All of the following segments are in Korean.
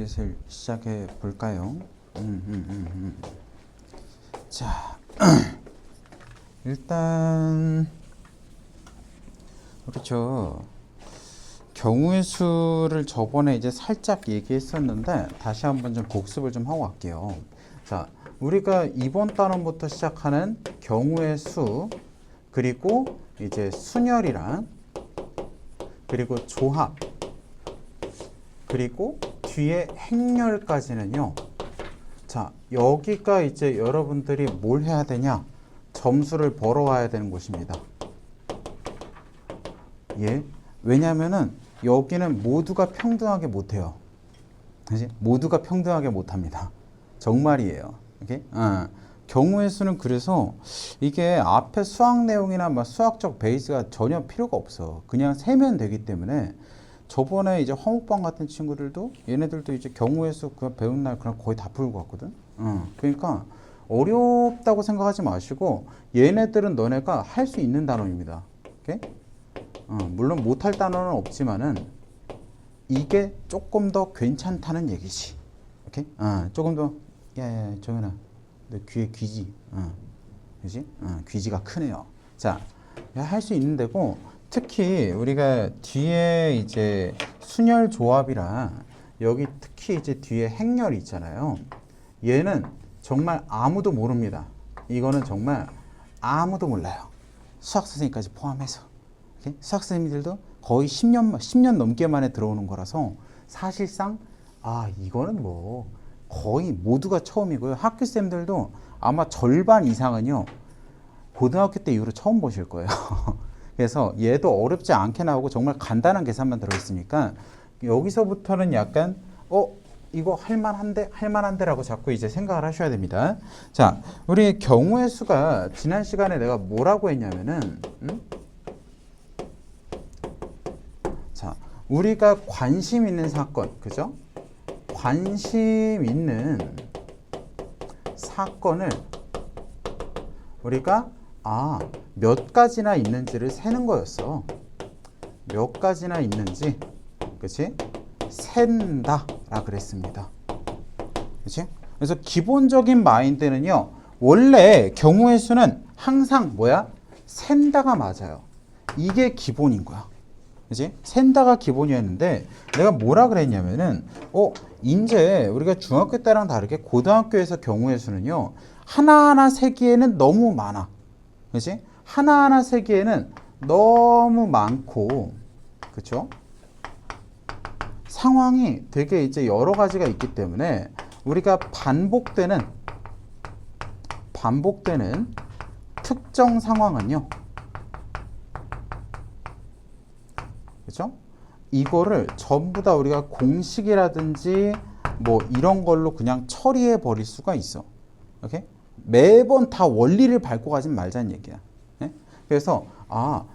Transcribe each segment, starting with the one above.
슬슬 시작해 볼까요? 자, 일단 그렇죠. 경우의 수를 저번에 이제 살짝 얘기했었는데 다시 한번 좀 복습을 좀 하고 갈게요. 자, 우리가 이번 단원부터 시작하는 경우의 수, 그리고 이제 순열이랑, 그리고 조합, 그리고 뒤에 행렬까지는요. 자, 여기가 이제 여러분들이 뭘 해야 되냐? 점수를 벌어와야 되는 곳입니다. 예. 왜냐면은 여기는 모두가 평등하게 못해요. 그치? 모두가 평등하게 못합니다. 정말이에요. 오케이? 경우의 수는 그래서 이게 앞에 수학 내용이나 막 수학적 베이스가 전혀 필요가 없어. 그냥 세면 되기 때문에 저번에 이제 화목반 같은 친구들도 얘네들도 이제 경우의 수 그냥 배운 날 그냥 거의 다 풀고 왔거든. 그러니까 어렵다고 생각하지 마시고 얘네들은 너네가 할 수 있는 단원입니다. 오케이? 물론 못할 단어는 없지만은 이게 조금 더 괜찮다는 얘기지. 오케이? 조금 더 야야 정현아 너 귀에 귀지. 그지? 귀지가 크네요. 자, 할 수 있는 데고 특히 우리가 뒤에 이제 순열 조합이랑 여기 특히 이제 뒤에 행렬이 있잖아요. 얘는 정말 아무도 모릅니다. 이거는 정말 아무도 몰라요. 수학 선생님까지 포함해서. 수학 선생님들도 거의 10년 넘게 만에 들어오는 거라서 사실상 이거는 뭐 거의 모두가 처음이고요. 학교 쌤들도 아마 절반 이상은요 고등학교 때 이후로 처음 보실 거예요. 그래서 얘도 어렵지 않게 나오고 정말 간단한 계산만 들어있으니까 여기서부터는 약간 이거 할만한데 라고 자꾸 이제 생각을 하셔야 됩니다. 자, 우리 경우의 수가 지난 시간에 내가 뭐라고 했냐면은 자, 우리가 관심 있는 사건, 그죠? 관심 있는 사건을 우리가 몇 가지나 있는지를 세는 거였어. 몇 가지나 있는지, 그치? 센다라 그랬습니다. 그치? 그래서 기본적인 마인드는요, 원래 경우의 수는 항상 센다가 맞아요. 이게 기본인 거야. 그치? 센다가 기본이었는데 내가 뭐라 그랬냐면은 이제 우리가 중학교 때랑 다르게 고등학교에서 경우의 수는요 하나하나 세기에는 너무 많아. 그치? 하나하나 세기에는 너무 많고, 그쵸? 상황이 되게 이제 여러 가지가 있기 때문에 우리가 반복되는 특정 상황은요, 그죠? 이거를 전부 다 우리가 공식이라든지 뭐 이런 걸로 그냥 처리해 버릴 수가 있어. 오케이? 매번 다 원리를 밟고 가진 말자는 얘기야. 네? 그래서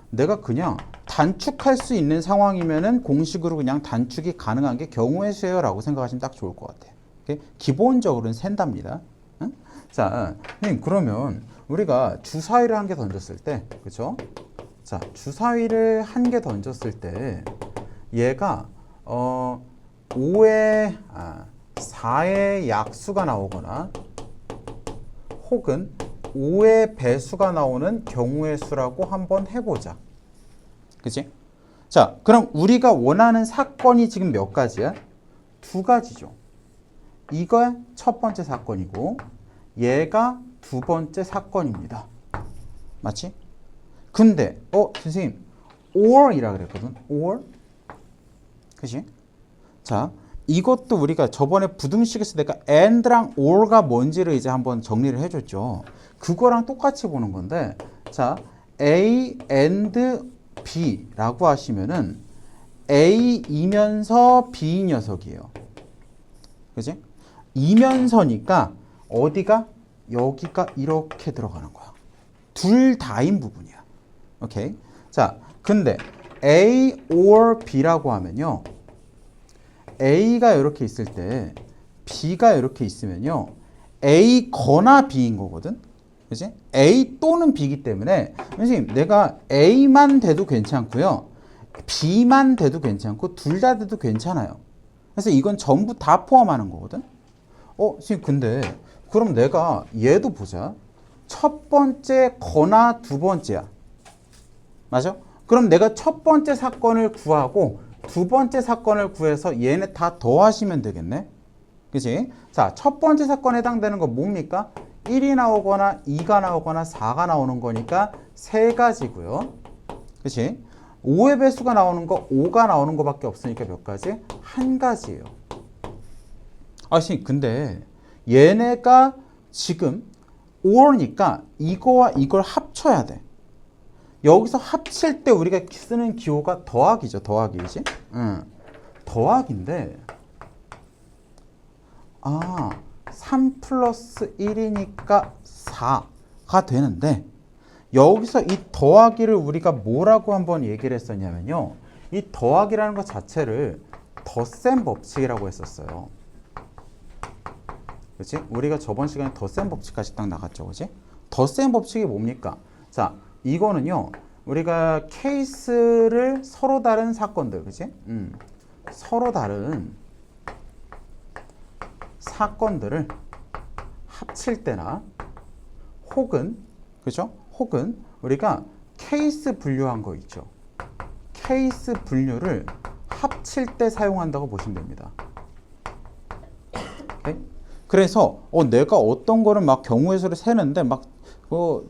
내가 그냥 단축할 수 있는 상황이면은 공식으로 그냥 단축이 가능한 게 경우의 수예요라고 생각하시면 딱 좋을 것 같아요. 오케이? 기본적으로는 센답니다. 응? 자, 그러면 우리가 주사위를 한 개 던졌을 때, 그렇죠? 자, 주사위를 한 개 던졌을 때 얘가 4의 약수가 나오거나 혹은 5의 배수가 나오는 경우의 수라고 한번 해보자. 그치? 자, 그럼 우리가 원하는 사건이 지금 몇 가지야? 두 가지죠. 이거 첫 번째 사건이고 얘가 두 번째 사건입니다. 맞지? 근데 선생님 or이라 그랬거든. or. 그치? 자, 이것도 우리가 저번에 부등식에서 내가 and랑 or가 뭔지를 이제 한번 정리를 해줬죠. 그거랑 똑같이 보는 건데, 자, A and B라고 하시면은 A이면서 B 녀석이에요. 그치? 이면서니까 어디가? 여기가 이렇게 들어가는 거야. 둘 다인 부분이야. 오케이. 자, 근데 A or B라고 하면요. A가 이렇게 있을 때 B가 이렇게 있으면요. A거나 B인 거거든. 그치? A 또는 B이기 때문에 선생님 내가 A만 돼도 괜찮고요. B만 돼도 괜찮고 둘 다 돼도 괜찮아요. 그래서 이건 전부 다 포함하는 거거든. 선생님 근데 그럼 내가 얘도 보자. 첫 번째 거나 두 번째야. 맞아? 그럼 내가 첫 번째 사건을 구하고 두 번째 사건을 구해서 얘네 다 더하시면 되겠네. 그치? 자, 첫 번째 사건에 해당되는 거 뭡니까? 1이 나오거나 2가 나오거나 4가 나오는 거니까 세 가지고요. 그치? 5의 배수가 나오는 거 5가 나오는 거밖에 없으니까 몇 가지? 한 가지예요. 선생님 근데 얘네가 지금 or니까 이거와 이걸 합쳐야 돼. 여기서 합칠 때 우리가 쓰는 기호가 더하기죠. 더하기지. 더하기인데 3 플러스 1이니까 4가 되는데 여기서 이 더하기를 우리가 뭐라고 한번 얘기를 했었냐면요. 이 더하기라는 것 자체를 덧셈 법칙이라고 했었어요. 그렇지? 우리가 저번 시간에 덧셈 법칙까지 딱 나갔죠. 그렇지? 덧셈 법칙이 뭡니까? 자, 이거는요. 우리가 케이스를 서로 다른 사건들, 그렇지? 서로 다른 사건들을 합칠 때나 혹은 그렇죠? 혹은 우리가 케이스 분류한 거 있죠. 케이스 분류를 합칠 때 사용한다고 보시면 됩니다. 오케이? 그래서 내가 어떤 거를 막 경우의 수를 세는데 막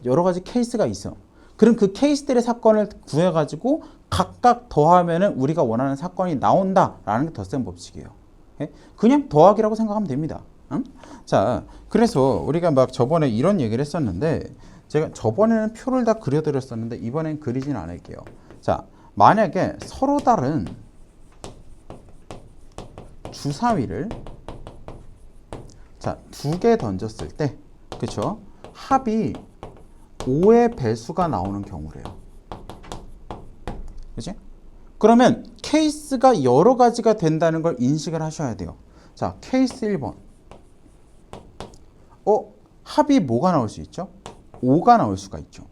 여러 가지 케이스가 있어. 그럼 그 케이스들의 사건을 구해가지고 각각 더하면은 우리가 원하는 사건이 나온다라는 게 덧셈 법칙이에요. 오케이? 그냥 더하기라고 생각하면 됩니다. 응? 자, 그래서 우리가 막 저번에 이런 얘기를 했었는데 제가 저번에는 표를 다 그려드렸었는데 이번엔 그리진 않을게요. 자, 만약에 서로 다른 주사위를 자, 두 개 던졌을 때 그쵸? 합이 5의 배수가 나오는 경우래요. 그치? 그러면 케이스가 여러 가지가 된다는 걸 인식을 하셔야 돼요. 자, 케이스 1번. 합이 뭐가 나올 수 있죠? 5가 나올 수가 있죠.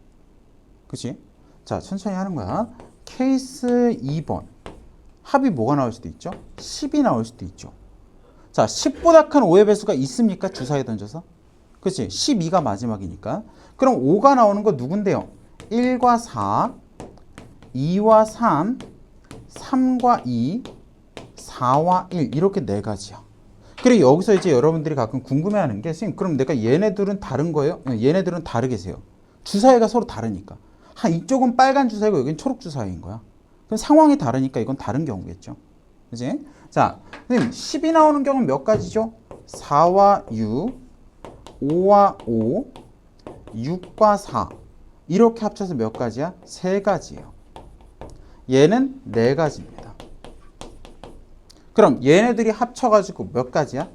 그치? 자, 천천히 하는 거야. 케이스 2번. 합이 뭐가 나올 수도 있죠? 10이 나올 수도 있죠. 자, 10보다 큰 5의 배수가 있습니까? 주사위에 던져서? 그치? 12가 마지막이니까. 그럼 5가 나오는 거 누군데요? 1과 4, 2와 3, 3과 2, 4와 1 이렇게 네 가지야. 그리고 여기서 이제 여러분들이 가끔 궁금해하는 게 선생님 그럼 내가 얘네들은 다른 거예요? 얘네들은 다르게 세요. 주사위가 서로 다르니까. 이쪽은 빨간 주사위고 여기는 초록 주사위인 거야. 그럼 상황이 다르니까 이건 다른 경우겠죠. 그치? 자, 선생님 10이 나오는 경우는 몇 가지죠? 4와 6, 5와 5, 6과 4 이렇게 합쳐서 몇 가지야? 세 가지예요. 얘는 네 가지입니다. 그럼 얘네들이 합쳐가지고 몇 가지야?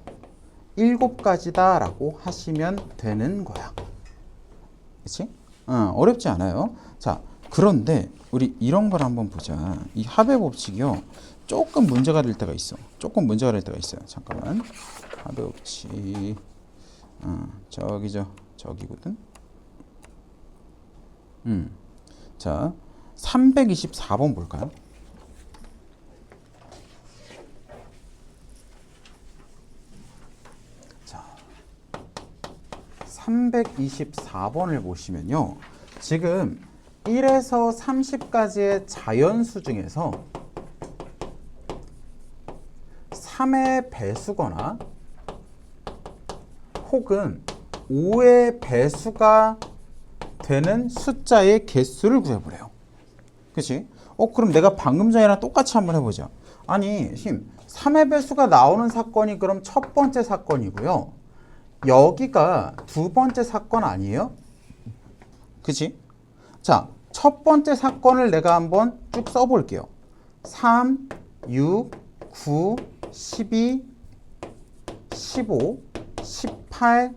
7가지다 라고 하시면 되는 거야. 그치? 어렵지 않아요. 자, 그런데 우리 이런 걸 한번 보자. 이 합의 법칙이요. 조금 문제가 될 때가 있어. 조금 문제가 될 때가 있어요. 잠깐만. 합의 법칙. 저기거든. 자, 324번 볼까요? 자, 324번을 보시면요. 지금 1에서 30까지의 자연수 중에서 3의 배수거나 혹은 5의 배수가 되는 숫자의 개수를 구해보래요. 그치? 그럼 내가 방금 전이랑 똑같이 한번 해보자. 아니, 3의 배수가 나오는 사건이 그럼 첫 번째 사건이고요. 여기가 두 번째 사건 아니에요? 그치? 자, 첫 번째 사건을 내가 한번 쭉 써볼게요. 3, 6, 9, 12, 15, 18,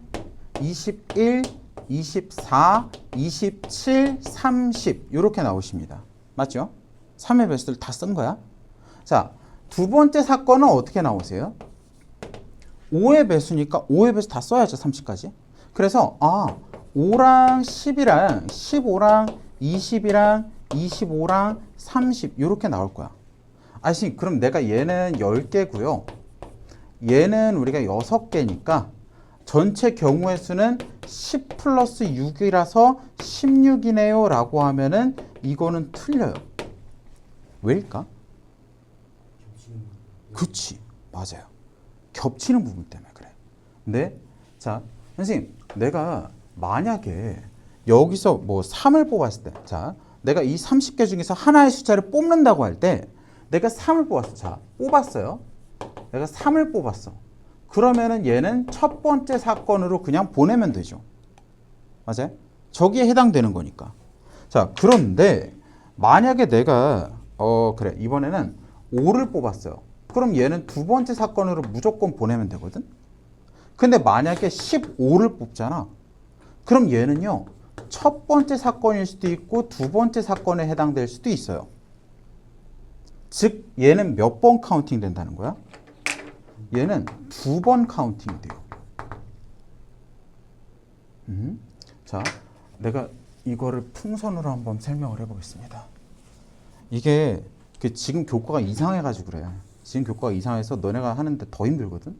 21, 24, 27, 30 이렇게 나오십니다. 맞죠? 3의 배수를 다 쓴 거야. 자, 두 번째 사건은 어떻게 나오세요? 5의 배수니까 5의 배수 다 써야죠. 30까지. 그래서 5랑 10이랑 15랑 20이랑 25랑 30 이렇게 나올 거야. 아저씨 그럼 내가 얘는 10개고요. 얘는 우리가 6개니까 전체 경우의 수는 10 플러스 6이라서 16이네요 라고 하면은 이거는 틀려요. 왜일까? 그치, 맞아요. 겹치는 부분 때문에 그래. 근데 자, 선생님, 내가 만약에 여기서 뭐 3을 뽑았을 때, 자, 내가 이 30개 중에서 하나의 숫자를 뽑는다고 할 때 내가 3을 뽑았어. 자, 뽑았어요. 내가 3을 뽑았어. 그러면은 얘는 첫 번째 사건으로 그냥 보내면 되죠. 맞아요? 저기에 해당되는 거니까. 자, 그런데 만약에 내가 그래, 이번에는 5를 뽑았어요. 그럼 얘는 두 번째 사건으로 무조건 보내면 되거든. 근데 만약에 15를 뽑잖아. 그럼 얘는요, 첫 번째 사건일 수도 있고 두 번째 사건에 해당될 수도 있어요. 즉 얘는 몇 번 카운팅 된다는 거야? 얘는 2번 카운팅이 돼요. 자, 내가 이거를 풍선으로 한번 설명을 해보겠습니다. 이게 지금 교과가 이상해가지고 그래. 지금 교과가 이상해서 너네가 하는데 더 힘들거든.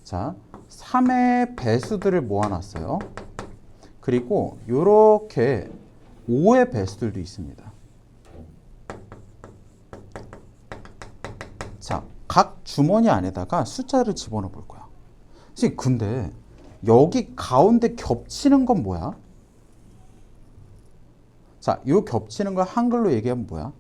자, 3의 배수들을 모아놨어요. 그리고 요렇게 5의 배수들도 있습니다. 자, 각 주머니 안에다가 숫자를 집어넣어 볼 거야. 근데 여기 가운데 겹치는 건 뭐야? 자, 요 겹치는 걸 한글로 얘기하면 뭐야?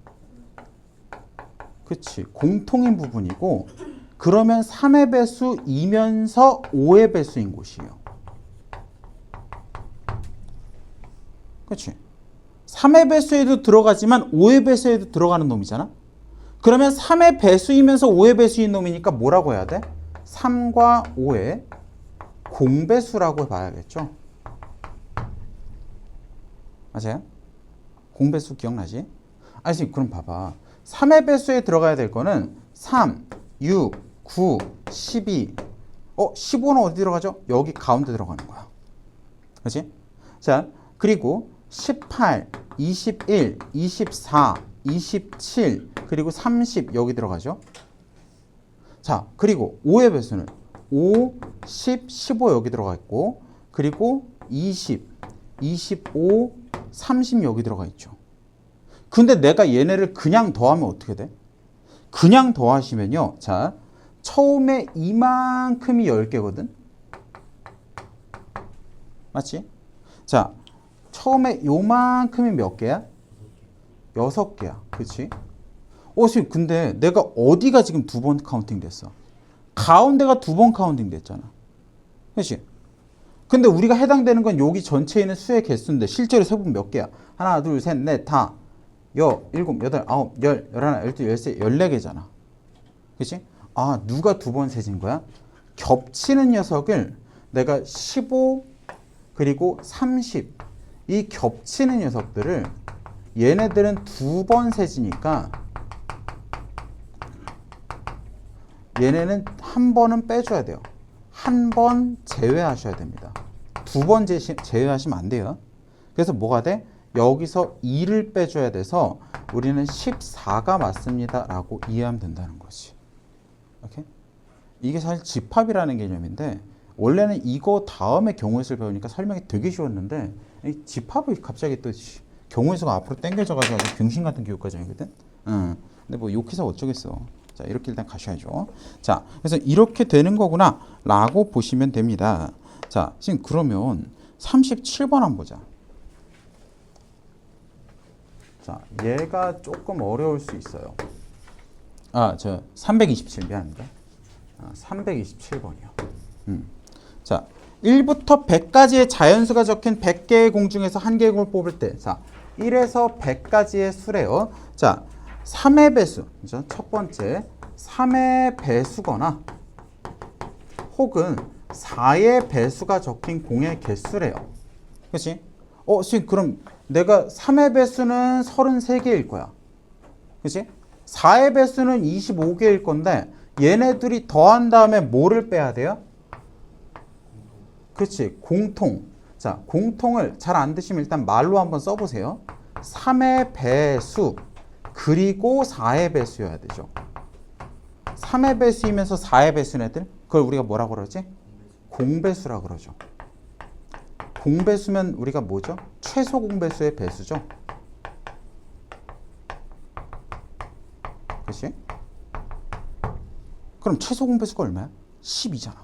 그치, 공통인 부분이고, 그러면 3의 배수이면서 5의 배수인 곳이에요. 그치? 3의 배수에도 들어가지만 5의 배수에도 들어가는 놈이잖아? 그러면 3의 배수이면서 5의 배수인 놈이니까 뭐라고 해야 돼? 3과 5의 공배수라고 봐야겠죠? 맞아요? 공배수 기억나지? 아니, 그럼 봐봐. 3의 배수에 들어가야 될 거는 3, 6, 9, 12. 15는 어디 들어가죠? 여기 가운데 들어가는 거야. 그렇지? 자, 그리고 18, 21, 24, 27, 그리고 30 여기 들어가죠. 자, 그리고 5의 배수는 5, 10, 15 여기 들어가 있고, 그리고 20, 25, 30 여기 들어가 있죠. 근데 내가 얘네를 그냥 더하면 어떻게 돼? 그냥 더하시면요. 자, 처음에 이만큼이 10개거든. 맞지? 자, 처음에 요만큼이 몇 개야? 6개야. 그치? 지금 근데 내가 어디가 지금 2번 카운팅 됐어? 가운데가 2번 카운팅 됐잖아. 그치? 근데 우리가 해당되는 건 여기 전체에 있는 수의 개수인데 실제로 세보면 몇 개야? 하나, 둘, 셋, 넷, 다. 7, 8, 9, 10, 11, 12, 13, 14개잖아. 그치? 아, 누가 2번 세진 거야? 겹치는 녀석을 내가 15, 그리고 30. 이 겹치는 녀석들을 얘네들은 2번 세지니까 얘네는 한 번은 빼줘야 돼요. 한 번 제외하셔야 됩니다. 2번 제외하시면 안 돼요. 그래서 뭐가 돼? 여기서 2를 빼줘야 돼서 우리는 14가 맞습니다 라고 이해하면 된다는 거지. 오케이? 이게 사실 집합이라는 개념인데 원래는 이거 다음에 경우의 수를 배우니까 설명이 되게 쉬웠는데 이 집합을 갑자기 또 경우의 수가 앞으로 당겨져 가지고 병신 같은 교육 과정이거든. 근데 뭐 욕해서 어쩌겠어. 자, 이렇게 일단 가셔야죠. 자, 그래서 이렇게 되는 거구나 라고 보시면 됩니다. 자, 지금 그러면 37번 한번 보자. 자, 얘가 조금 어려울 수 있어요. 327 미안합니다. 327번이요. 자, 1부터 100까지의 자연수가 적힌 100개의 공 중에서 한 개의 공을 뽑을 때, 자, 1에서 100까지의 수래요. 자, 3의 배수, 그죠? 첫 번째 3의 배수거나 혹은 4의 배수가 적힌 공의 개수래요. 그렇지? 지금 그럼 내가 3의 배수는 33개일 거야. 그렇지? 4의 배수는 25개일 건데 얘네들이 더한 다음에 뭐를 빼야 돼요? 그렇지. 공통. 자, 공통을 잘 안 드시면 일단 말로 한번 써보세요. 3의 배수 그리고 4의 배수여야 되죠. 3의 배수이면서 4의 배수는 애들 그걸 우리가 뭐라고 그러지? 공배수라 그러죠. 공배수면 우리가 뭐죠? 최소 공배수의 배수죠. 그렇지? 그럼 최소 공배수가 얼마야? 12잖아.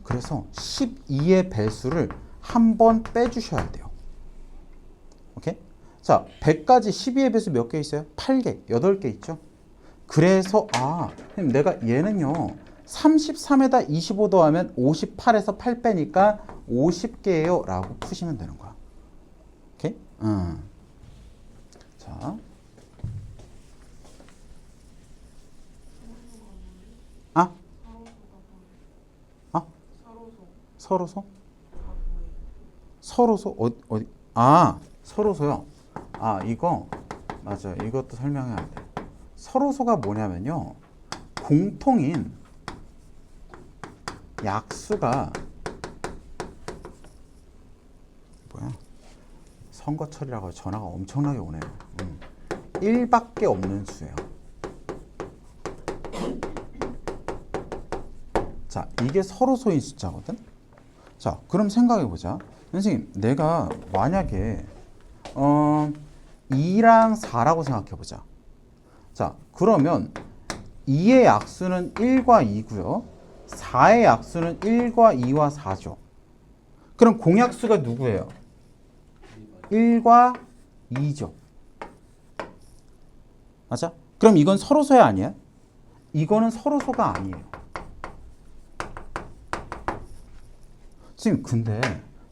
그래서 12의 배수를 한 번 빼주셔야 돼요. 오케이? 자, 100까지 12의 배수 몇 개 있어요? 8개, 8개 있죠? 그래서 선생님 내가 얘는요 33에다 25 더하면 58에서 8 빼니까 50개예요 라고 푸시면 되는 거야. 오케이? 자, 서로소? 서로소? 어디? 서로소요. 이거 맞아요. 이것도 설명해야 돼. 서로소가 뭐냐면요. 공통인 약수가 뭐야? 선거철이라고 전화가 엄청나게 오네요. 1밖에 없는 수예요. 자, 이게 서로소인 숫자거든. 자, 그럼 생각해 보자. 선생님, 내가 만약에 2랑 4라고 생각해 보자. 자, 그러면 2의 약수는 1과 2고요. 4의 약수는 1과 2와 4죠. 그럼 공약수가 누구예요? 1과 2죠. 맞아? 그럼 이건 서로소야 아니야? 이거는 서로소가 아니에요. 지금 근데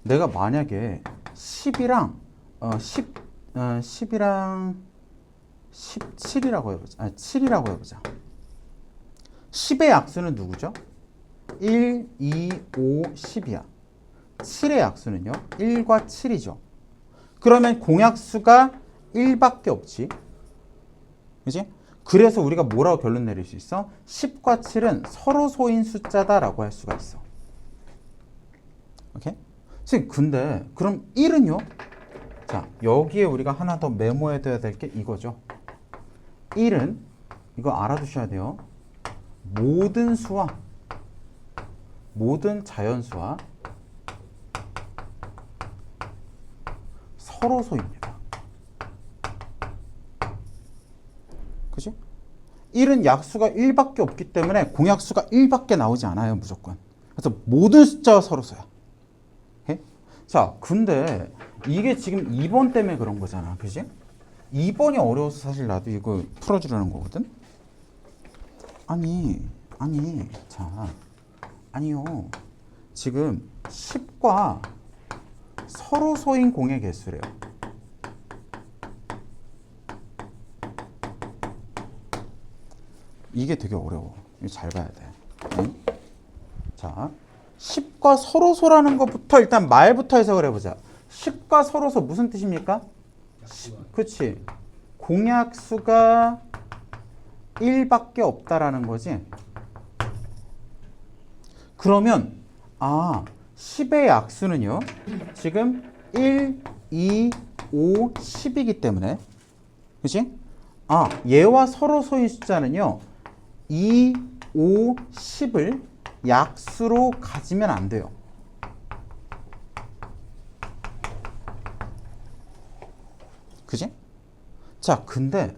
내가 만약에 10이랑 10이랑 17이라고 해보자. 7이라고 해보자. 10의 약수는 누구죠? 1, 2, 5, 10이야. 7의 약수는요? 1과 7이죠. 그러면 공약수가 1밖에 없지. 그지? 그래서 우리가 뭐라고 결론 내릴 수 있어? 10과 7은 서로소인 숫자다라고 할 수가 있어. 오케이? 선생님, 근데 그럼 1은요? 자, 여기에 우리가 하나 더 메모해둬야 될 게 이거죠. 1은 이거 알아두셔야 돼요. 모든 수와 모든 자연수와 서로소입니다. 그치? 1은 약수가 1밖에 없기 때문에 공약수가 1밖에 나오지 않아요, 무조건. 그래서 모든 숫자와 서로소야. 자, 근데 이게 지금 2번 때문에 그런 거잖아. 그지? 2번이 어려워서 사실 나도 이거 풀어주려는 거거든? 아니요. 지금 10과 서로소인 공의 개수래요. 이게 되게 어려워. 이거 잘 봐야 돼. 응? 자, 10과 서로소라는 것부터 일단 말부터 해석을 해보자. 10과 서로소 무슨 뜻입니까? 그치. 공약수가 1밖에 없다라는 거지. 그러면 10의 약수는요. 지금 1, 2, 5, 10이기 때문에 그치? 얘와 서로소인 숫자는요. 2, 5, 10을 약수로 가지면 안 돼요. 그지? 자, 근데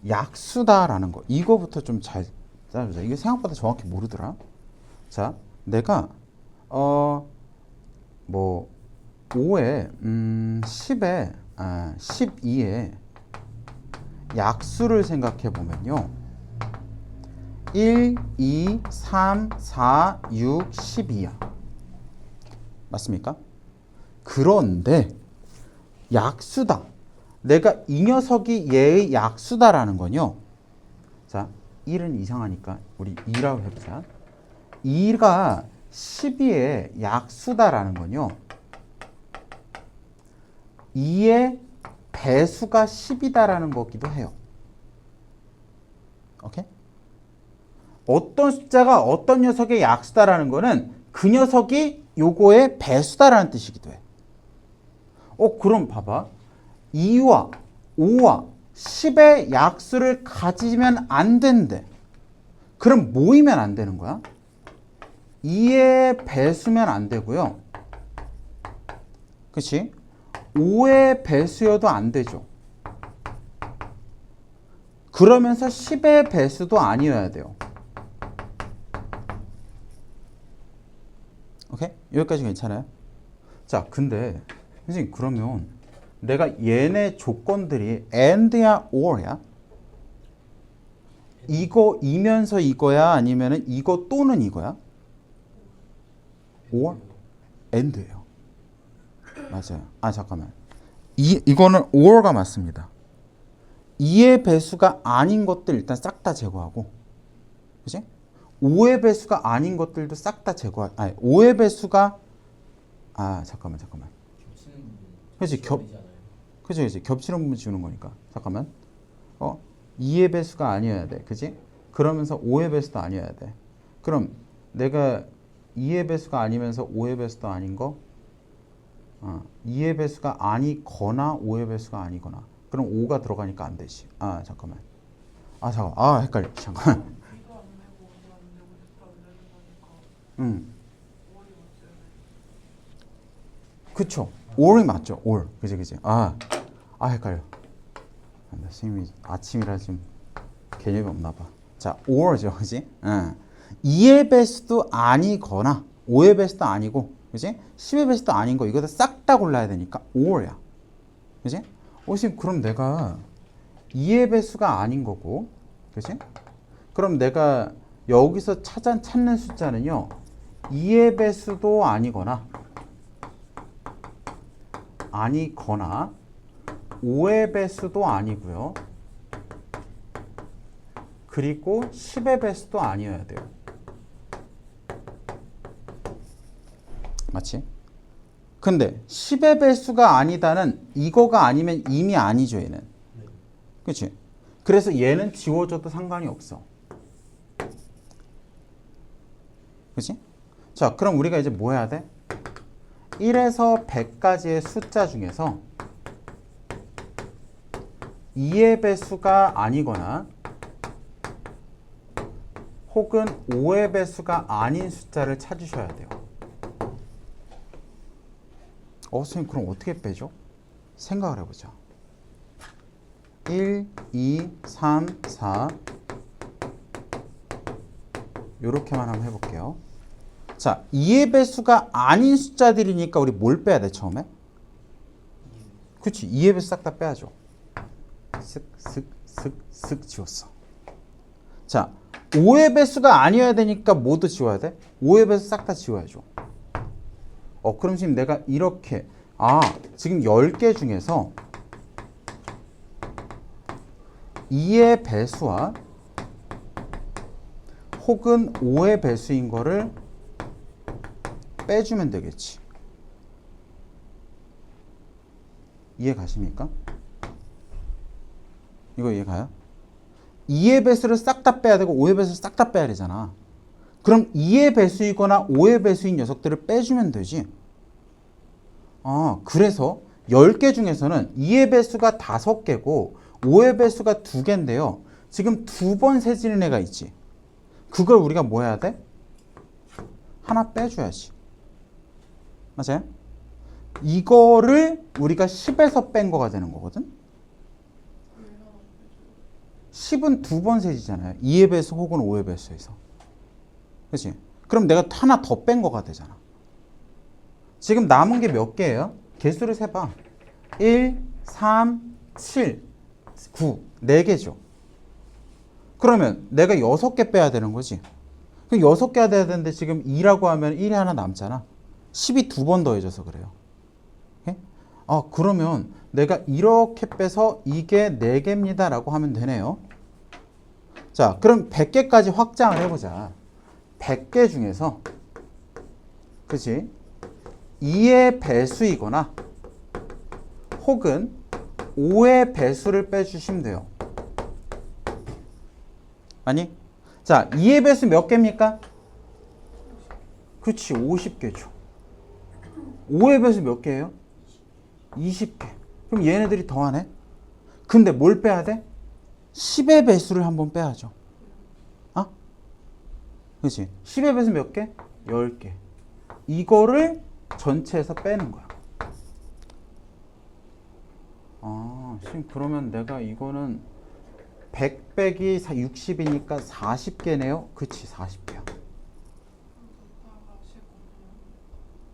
약수다라는 거 이거부터 좀 잘 따라보자. 이게 생각보다 정확히 모르더라. 자, 내가 5에 10에 12에 약수를 생각해 보면요. 1, 2, 3, 4, 6, 12야. 맞습니까? 그런데 약수다. 내가 이 녀석이 얘의 약수다라는 건요. 자, 1은 이상하니까 우리 2라고 해보자. 2가 12의 약수다라는 건요. 2의 배수가 10이다라는 거기도 해요. 오케이? 어떤 숫자가 어떤 녀석의 약수다라는 거는 그 녀석이 요거의 배수다라는 뜻이기도 해. 그럼 봐봐. 2와 5와 10의 약수를 가지면 안 된대. 그럼 모이면 안 되는 거야? 2의 배수면 안 되고요. 그치? 5의 배수여도 안 되죠. 그러면서 10의 배수도 아니어야 돼요. 오케이? 여기까지 괜찮아요? 자, 근데 선생님 그러면 내가 얘네 조건들이 and야 or야? 이거이면서 이거야? 아니면은 이거 또는 이거야? or? and예요. 맞아요. 아, 잠깐만. 이거는 or가 맞습니다. 2의 배수가 아닌 것들 일단 싹 다 제거하고, 그치? 5의 배수가 아닌 것들도 싹 다 제거하고, 아니, 5의 배수가, 잠깐만. 그치, 그치. 겹치는 부분 지우는 거니까. 잠깐만. 2의 배수가 아니어야 돼. 그치? 그러면서 5의 배수도 아니어야 돼. 그럼 내가 2의 배수가 아니면서 5의 배수도 아닌 거, 2의 배수가 아니거나 5의 배수가 아니거나. 그럼 5가 들어가니까 안 되지. 잠깐만. 헷갈려. 잠깐만. 그쵸. or이 맞죠. or. 그지. 헷갈려. 선생님이 아침이라 지금 개념이 없나 봐. 자, or죠. 그지? 2의 배수도 아니거나 5의 배수도 아니고, 그지? 10의 배수도 아닌 거 이거 싹 다 골라야 되니까 or야. 그지? 선생님 그럼 내가 2의 배수가 아닌 거고, 그치? 그럼 내가 여기서 찾는 숫자는요 2의 배수도 아니거나 5의 배수도 아니고요, 그리고 10의 배수도 아니어야 돼요. 맞지? 근데 10의 배수가 아니다는 이거가 아니면 이미 아니죠, 얘는. 그치? 그래서 얘는 지워져도 상관이 없어. 그치? 자, 그럼 우리가 이제 뭐 해야 돼? 1에서 100까지의 숫자 중에서 2의 배수가 아니거나 혹은 5의 배수가 아닌 숫자를 찾으셔야 돼요. 선생님 그럼 어떻게 빼죠? 생각을 해보자. 1, 2, 3, 4 요렇게만 한번 해볼게요. 자, 2의 배수가 아닌 숫자들이니까 우리 뭘 빼야 돼 처음에? 그치, 2의 배수 싹 다 빼야죠. 쓱 지웠어. 자, 5의 배수가 아니어야 되니까 뭐도 지워야 돼? 5의 배수 싹 다 지워야죠. 그럼 지금 내가 이렇게 지금 10개 중에서 2의 배수와 혹은 5의 배수인 거를 빼주면 되겠지. 이해 가십니까? 이거 이해 가요? 2의 배수를 싹 다 빼야 되고 5의 배수를 싹 다 빼야 되잖아. 그럼 2의 배수이거나 5의 배수인 녀석들을 빼주면 되지. 그래서 10개 중에서는 2의 배수가 5개고 5의 배수가 2개인데요. 지금 2번 세지는 애가 있지. 그걸 우리가 뭐 해야 돼? 하나 빼줘야지. 맞아요? 이거를 우리가 10에서 뺀 거가 되는 거거든. 10은 2번 세지잖아요. 2의 배수 혹은 5의 배수에서. 그치? 그럼 내가 하나 더 뺀 거가 되잖아. 지금 남은 게 몇 개예요? 개수를 세봐. 1, 3, 7, 9. 4개죠. 그러면 내가 6개 빼야 되는 거지. 그럼 6개 돼야 되는데 지금 2라고 하면 1이 하나 남잖아. 10이 2번 더해져서 그래요. 오케이? 그러면 내가 이렇게 빼서 이게 4개입니다 라고 하면 되네요. 자, 그럼 100개까지 확장을 해보자. 100개 중에서, 그치? 2의 배수이거나 혹은 5의 배수를 빼주시면 돼요. 아니? 자, 2의 배수 몇 개입니까? 그치, 50개죠. 5의 배수 몇 개예요? 20개. 그럼 얘네들이 더하네? 근데 뭘 빼야 돼? 10의 배수를 한번 빼야죠. 그치? 10의 배수 몇 개? 10개. 이거를 전체에서 빼는 거야. 아, 지금 그러면 내가 이거는 100 빼기 60이니까 40개네요. 그치, 40개야.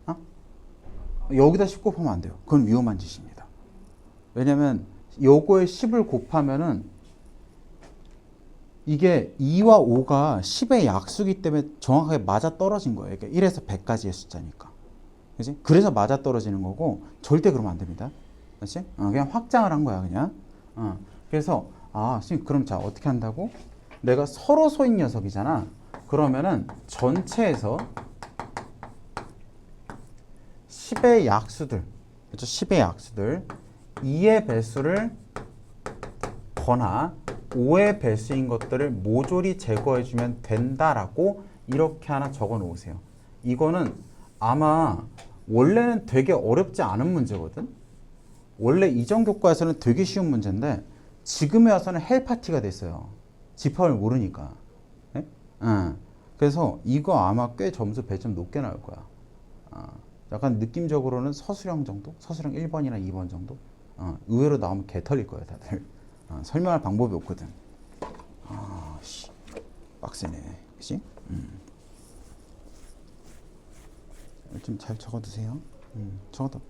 어? 여기다 10 곱하면 안 돼요. 그건 위험한 짓입니다. 왜냐면 요거에 10을 곱하면은 이게 2와 5가 10의 약수기 때문에 정확하게 맞아 떨어진 거예요. 그러니까 1에서 100까지의 숫자니까. 그치? 그래서 맞아 떨어지는 거고 절대 그러면 안 됩니다. 그렇지? 그냥 확장을 한 거야, 그냥. 그래서 선생님, 그럼 자, 어떻게 한다고? 내가 서로 소인 녀석이잖아. 그러면은 전체에서 10의 약수들, 그렇죠? 10의 약수들 2의 배수를 거나 5의 배수인 것들을 모조리 제거해주면 된다라고 이렇게 하나 적어 놓으세요. 이거는 아마 원래는 되게 어렵지 않은 문제거든. 원래 이전 교과에서는 되게 쉬운 문제인데 지금에 와서는 헬파티가 됐어요. 집합을 모르니까. 네? 그래서 이거 아마 꽤 점수 100점 높게 나올 거야. 약간 느낌적으로는 서술형 정도? 서술형 1번이나 2번 정도? 의외로 나오면 개 털릴 거예요, 다들. 설명할 방법이 없거든. 빡세네. 그치? 좀 잘 적어두세요. 적어둬.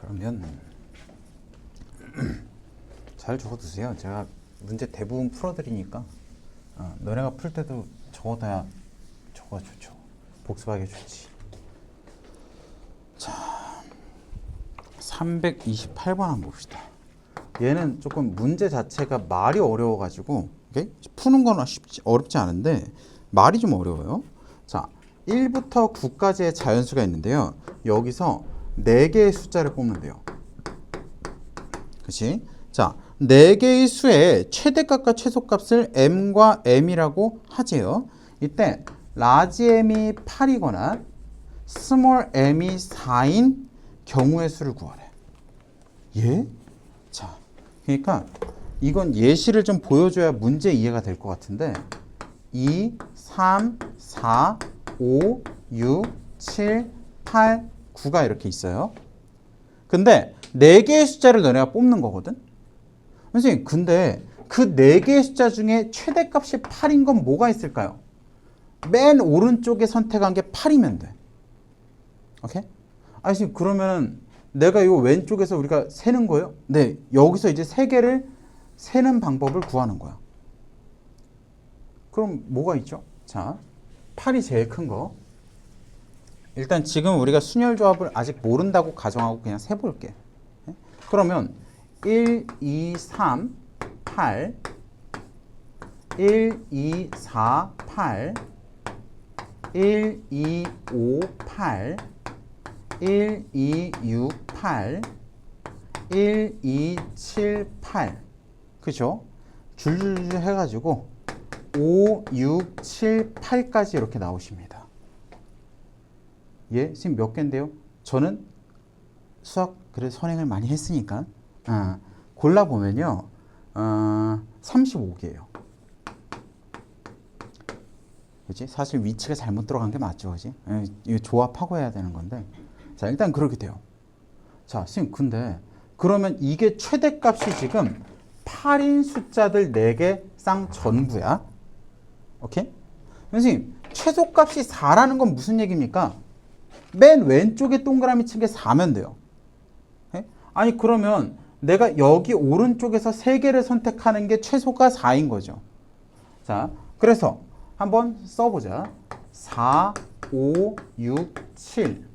그러면 잘 적어두세요. 제가 문제 대부분 풀어드리니까 너네가 풀 때도 적어둬야 좋죠. 복습하기 좋지. 자, 328번 한번 봅시다. 얘는 조금 문제 자체가 말이 어려워가지고 푸는 건 어렵지 않은데 말이 좀 어려워요. 자, 1부터 9까지의 자연수가 있는데요. 여기서 4개의 숫자를 뽑는데요. 그치? 자, 4개의 수의 최대값과 최소값을 m과 m이라고 하지요. 이때 라지 m이 8이거나 스몰 m이 4인 경우의 수를 구하래. 예? 자, 그러니까 이건 예시를 좀 보여줘야 문제 이해가 될 것 같은데 2, 3, 4, 5, 6, 7, 8, 9가 이렇게 있어요. 근데 4개의 숫자를 너네가 뽑는 거거든. 선생님, 근데 그 4개의 숫자 중에 최대값이 8인 건 뭐가 있을까요? 맨 오른쪽에 선택한 게 8이면 돼. 오케이? 선생님, 그러면 내가 이 왼쪽에서 우리가 세는 거예요? 네, 여기서 이제 3개를 세는 방법을 구하는 거야. 그럼 뭐가 있죠? 자, 8이 제일 큰 거. 일단 지금 우리가 순열 조합을 아직 모른다고 가정하고 그냥 세볼게. 그러면 1, 2, 3, 8 1, 2, 4, 8 1, 2, 5, 8 1, 2, 6, 8 1, 2, 7, 8 그죠? 줄줄줄 해가지고 5, 6, 7, 8까지 이렇게 나오십니다. 예, 지금 몇 개인데요? 저는 수학 그래도 선행을 많이 했으니까 골라보면요 35개예요. 그치? 사실 위치가 잘못 들어간 게 맞죠, 그치? 이거 조합하고 해야 되는 건데 자, 일단 그렇게 돼요. 자, 선생님, 근데 그러면 이게 최대값이 지금 8인 숫자들 4개 쌍 전부야. 오케이? 선생님, 최소값이 4라는 건 무슨 얘기입니까? 맨 왼쪽에 동그라미 친 게 4면 돼요. 아니, 그러면 내가 여기 오른쪽에서 3개를 선택하는 게 최소가 4인 거죠. 자, 그래서 한번 써보자. 4, 5, 6, 7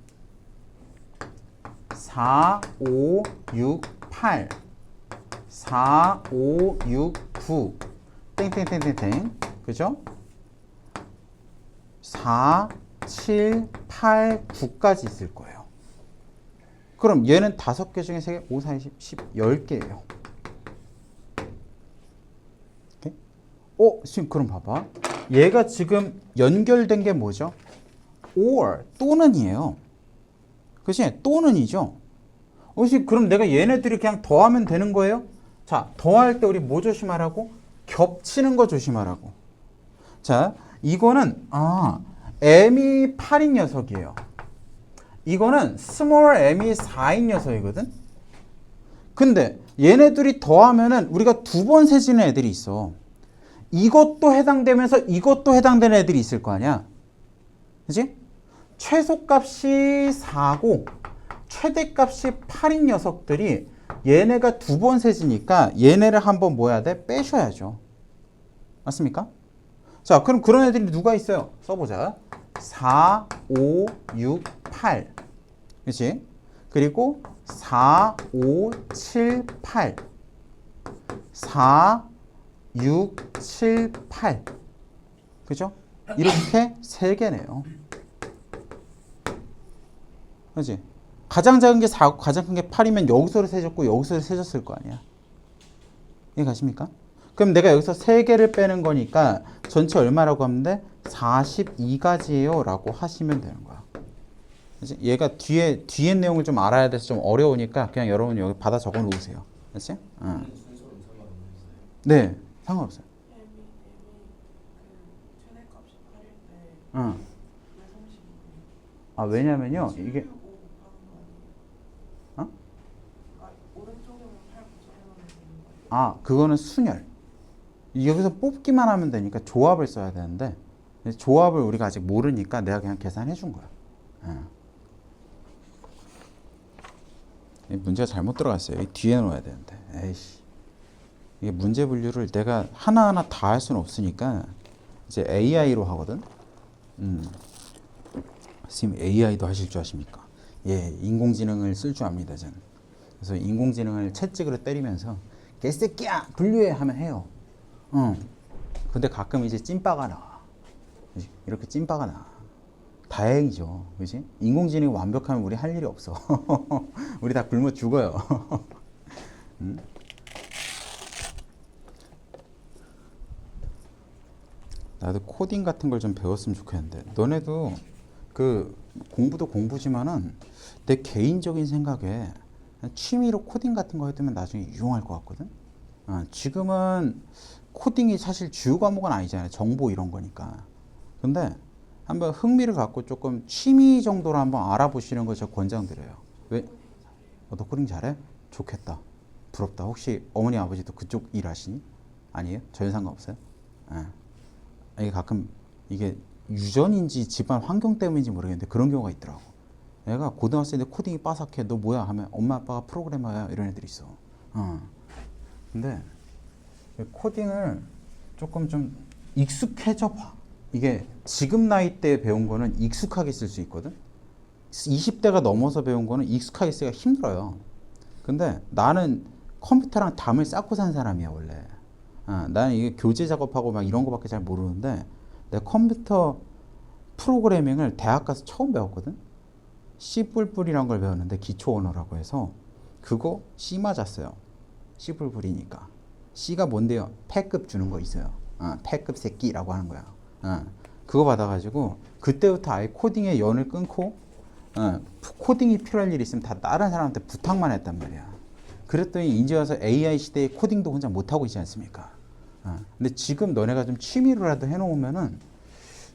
4, 5, 6, 8 4, 5, 6, 9 땡땡땡땡땡 그죠? 4, 7, 8, 9까지 있을 거예요. 그럼 얘는 5개 중에 3개, 5, 4, 20, 10, 10개예요. 지금 그럼 봐봐. 얘가 지금 연결된 게 뭐죠? or, 또는이에요. 그치? 또는이죠. 혹시 그럼 내가 얘네들이 그냥 더하면 되는 거예요? 자, 더할 때 우리 뭐 조심하라고? 겹치는 거 조심하라고. 자, 이거는 m이 8인 녀석이에요. 이거는 small m이 4인 녀석이거든. 근데 얘네들이 더하면은 우리가 2번 세지는 애들이 있어. 이것도 해당되면서 이것도 해당되는 애들이 있을 거 아니야. 그치? 최소값이 4고 최대값이 8인 녀석들이 얘네가 2번 세지니까 얘네를 한번 뭐 해야 돼? 빼셔야죠. 맞습니까? 자, 그럼 그런 애들이 누가 있어요? 써보자. 4, 5, 6, 8. 그치? 그리고 4, 5, 7, 8. 4, 6, 7, 8. 그죠? 이렇게 3개네요. 그치? 가장 작은 게 4고 가장 큰 게 8이면 여기서를 세졌고 여기서를 세졌을 거 아니야. 이해 가십니까? 그럼 내가 여기서 3개를 빼는 거니까 전체 얼마라고 하면 돼? 42가지예요 라고 하시면 되는 거야. 그치? 얘가 뒤에 내용을 좀 알아야 돼서 좀 어려우니까 그냥 여러분 여기 받아 적어 놓으세요. 그치? 네, 상관없어요. 왜냐면요 이게 그거는 순열. 여기서 뽑기만 하면 되니까 조합을 써야 되는데 조합을 우리가 아직 모르니까 내가 그냥 계산해 준 거야. 문제가 잘못 들어갔어요. 이 뒤에 놓아야 되는데. 에이씨. 이게 문제 분류를 내가 하나하나 다 할 수는 없으니까 이제 AI로 하거든. 선생님 AI도 하실 줄 아십니까? 예, 인공지능을 쓸 줄 압니다, 저는. 그래서 인공지능을 채찍으로 때리면서 개새끼야 분류해 하면 해요. 근데 가끔 이제 찐빠가 나와. 이렇게 찐빠가 나와. 다행이죠. 그지? 인공지능이 완벽하면 우리 할 일이 없어. 우리 다 굶어 죽어요. 나도 코딩 같은 걸 좀 배웠으면 좋겠는데 너네도 그 공부도 공부지만은 내 개인적인 생각에 취미로 코딩 같은 거 해두면 나중에 유용할 것 같거든. 지금은 코딩이 사실 주요 과목은 아니잖아요. 정보 이런 거니까. 근데 한번 흥미를 갖고 조금 취미 정도로 한번 알아보시는 거 저 권장드려요. 왜? 너 코딩 잘해? 좋겠다. 부럽다. 혹시 어머니 아버지도 그쪽 일 하시니? 아니에요? 전혀 상관없어요? 이게 가끔 이게 유전인지 집안 환경 때문인지 모르겠는데 그런 경우가 있더라고. 얘가 고등학생 때 코딩이 빠삭해. 너 뭐야? 하면 엄마 아빠가 프로그래머야. 이런 애들이 있어. 근데 코딩을 조금 좀 익숙해져 봐. 이게 지금 나이 때 배운 거는 익숙하게 쓸 수 있거든. 20대가 넘어서 배운 거는 익숙하게 쓰기가 힘들어요. 근데 나는 컴퓨터랑 담을 쌓고 산 사람이야 원래. 나는 이게 교재 작업하고 막 이런 거밖에 잘 모르는데 내가 컴퓨터 프로그래밍을 대학 가서 처음 배웠거든. C++이란 걸 배웠는데 기초 언어라고 해서 그거 C 맞았어요. C++이니까. C가 뭔데요? 패급 주는 거 있어요. 패급 새끼라고 하는 거야. 그거 받아가지고 그때부터 아예 코딩에 연을 끊고 코딩이 필요할 일이 있으면 다 다른 사람한테 부탁만 했단 말이야. 그랬더니 이제 와서 AI 시대에 코딩도 혼자 못하고 있지 않습니까? 근데 지금 너네가 좀 취미로라도 해놓으면은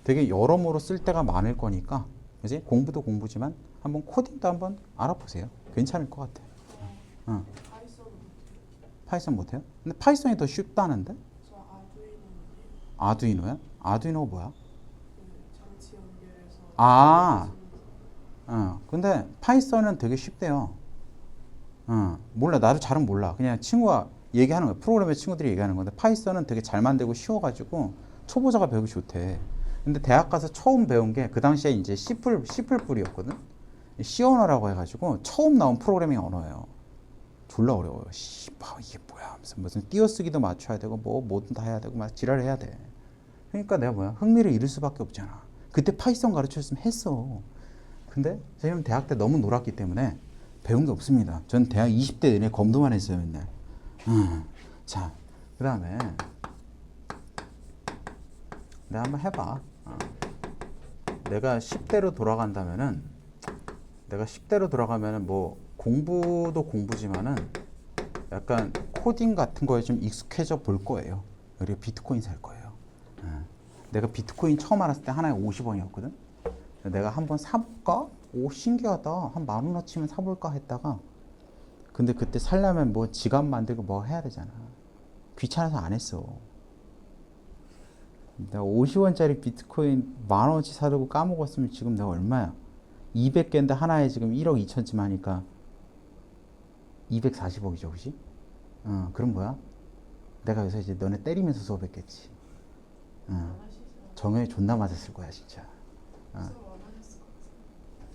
되게 여러모로 쓸 데가 많을 거니까, 그지? 공부도 공부지만 한번 코딩도 한번 알아보세요. 괜찮을 것 같아. 파이썬 못해요? 근데 파이썬이 더 쉽다는데? 아두이노야? 아두이노가 뭐야? 근데 파이썬은 되게 쉽대요. 몰라. 나도 잘은 몰라. 그냥 친구가 얘기하는 거야. 프로그램의 친구들이 얘기하는 건데 파이썬은 되게 잘 만들고 쉬워가지고 초보자가 배우기 좋대. 근데 대학 가서 처음 배운 게 그 당시에 이제 C++이었거든. C 언어라고 해가지고 처음 나온 프로그래밍 언어예요. 졸라 어려워요. 이게 뭐야? 무슨 띄어쓰기도 맞춰야 되고 뭐든 다 해야 되고 막 지랄 해야 돼. 그러니까 내가 뭐야? 흥미를 잃을 수밖에 없잖아. 그때 파이썬 가르쳐줬으면 했어. 근데 저희는 대학 때 너무 놀았기 때문에 배운 게 없습니다. 전 대학 20대 내내 검도만 했어요, 맨날. 자, 그 다음에 내가 한번 해봐. 내가 10대로 돌아간다면은 뭐 공부도 공부지만은 약간 코딩 같은 거에 좀 익숙해져 볼 거예요. 그리고 비트코인 살 거예요. 내가 비트코인 처음 알았을 때 하나에 50원이었거든. 내가 한번 사볼까? 오, 신기하다. 한 10,000원어치면 사볼까 했다가 근데 그때 살려면 뭐 지갑 만들고 뭐 해야 되잖아. 귀찮아서 안 했어. 내가 50원짜리 비트코인 10,000원어치 사두고 까먹었으면 지금 내가 얼마야? 200개인데 하나에 지금 1억 2천쯤 하니까 240억이죠, 그지? 그럼 뭐야? 내가 요새 이제 너네 때리면서 수업했겠지. 정현이 존나 맞았을 거야, 진짜.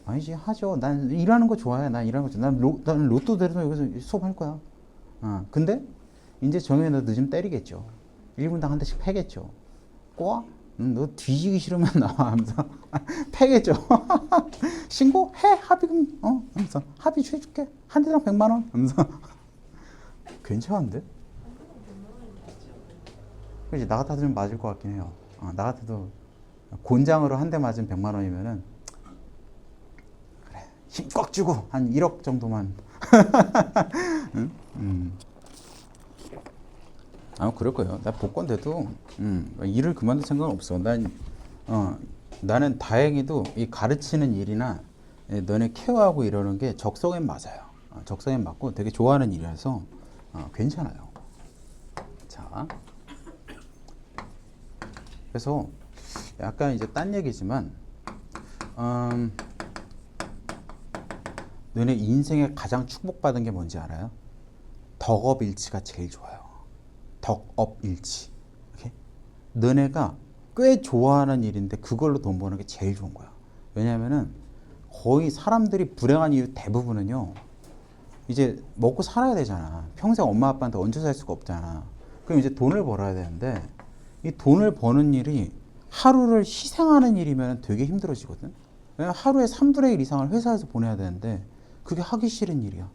아니지, 하죠. 난 일하는 거 좋아해. 난 일하는 거 좋아해. 난 로또 대로 여기서 수업할 거야. 근데 이제 정현이 너 늦으면 때리겠죠. 1분당 한 대씩 패겠죠. 꼬아? 너 뒤지기 싫으면 나와 하면서 패겠죠. 신고해 합의금 하면서 합의 해줄게 한 대당 100만 원 하면서 괜찮은데? 그렇지. 나 같아도 맞을 것 같긴 해요. 나 같아도 곤장으로 한 대 맞으면 100만 원이면은 그래 힘 꽉 주고 한 1억 정도만 응? 그럴 거예요. 나 복권 돼도 일을 그만둘 생각은 없어. 나는 다행히도 이 가르치는 일이나 너네 케어하고 이러는 게 적성엔 맞아요. 적성엔 맞고 되게 좋아하는 일이라서 괜찮아요. 자, 그래서 약간 이제 딴 얘기지만 너네 인생에 가장 축복받은 게 뭔지 알아요? 덕업일치가 제일 좋아요. 덕업일치. 오케이? 너네가 꽤 좋아하는 일인데 그걸로 돈 버는 게 제일 좋은 거야. 왜냐면은 거의 사람들이 불행한 이유 대부분은요. 이제 먹고 살아야 되잖아. 평생 엄마 아빠한테 얹혀 살 수가 없잖아. 그럼 이제 돈을 벌어야 되는데 이 돈을 버는 일이 하루를 희생하는 일이면 되게 힘들어지거든. 왜냐면 하루에 3분의 1 이상을 회사에서 보내야 되는데 그게 하기 싫은 일이야.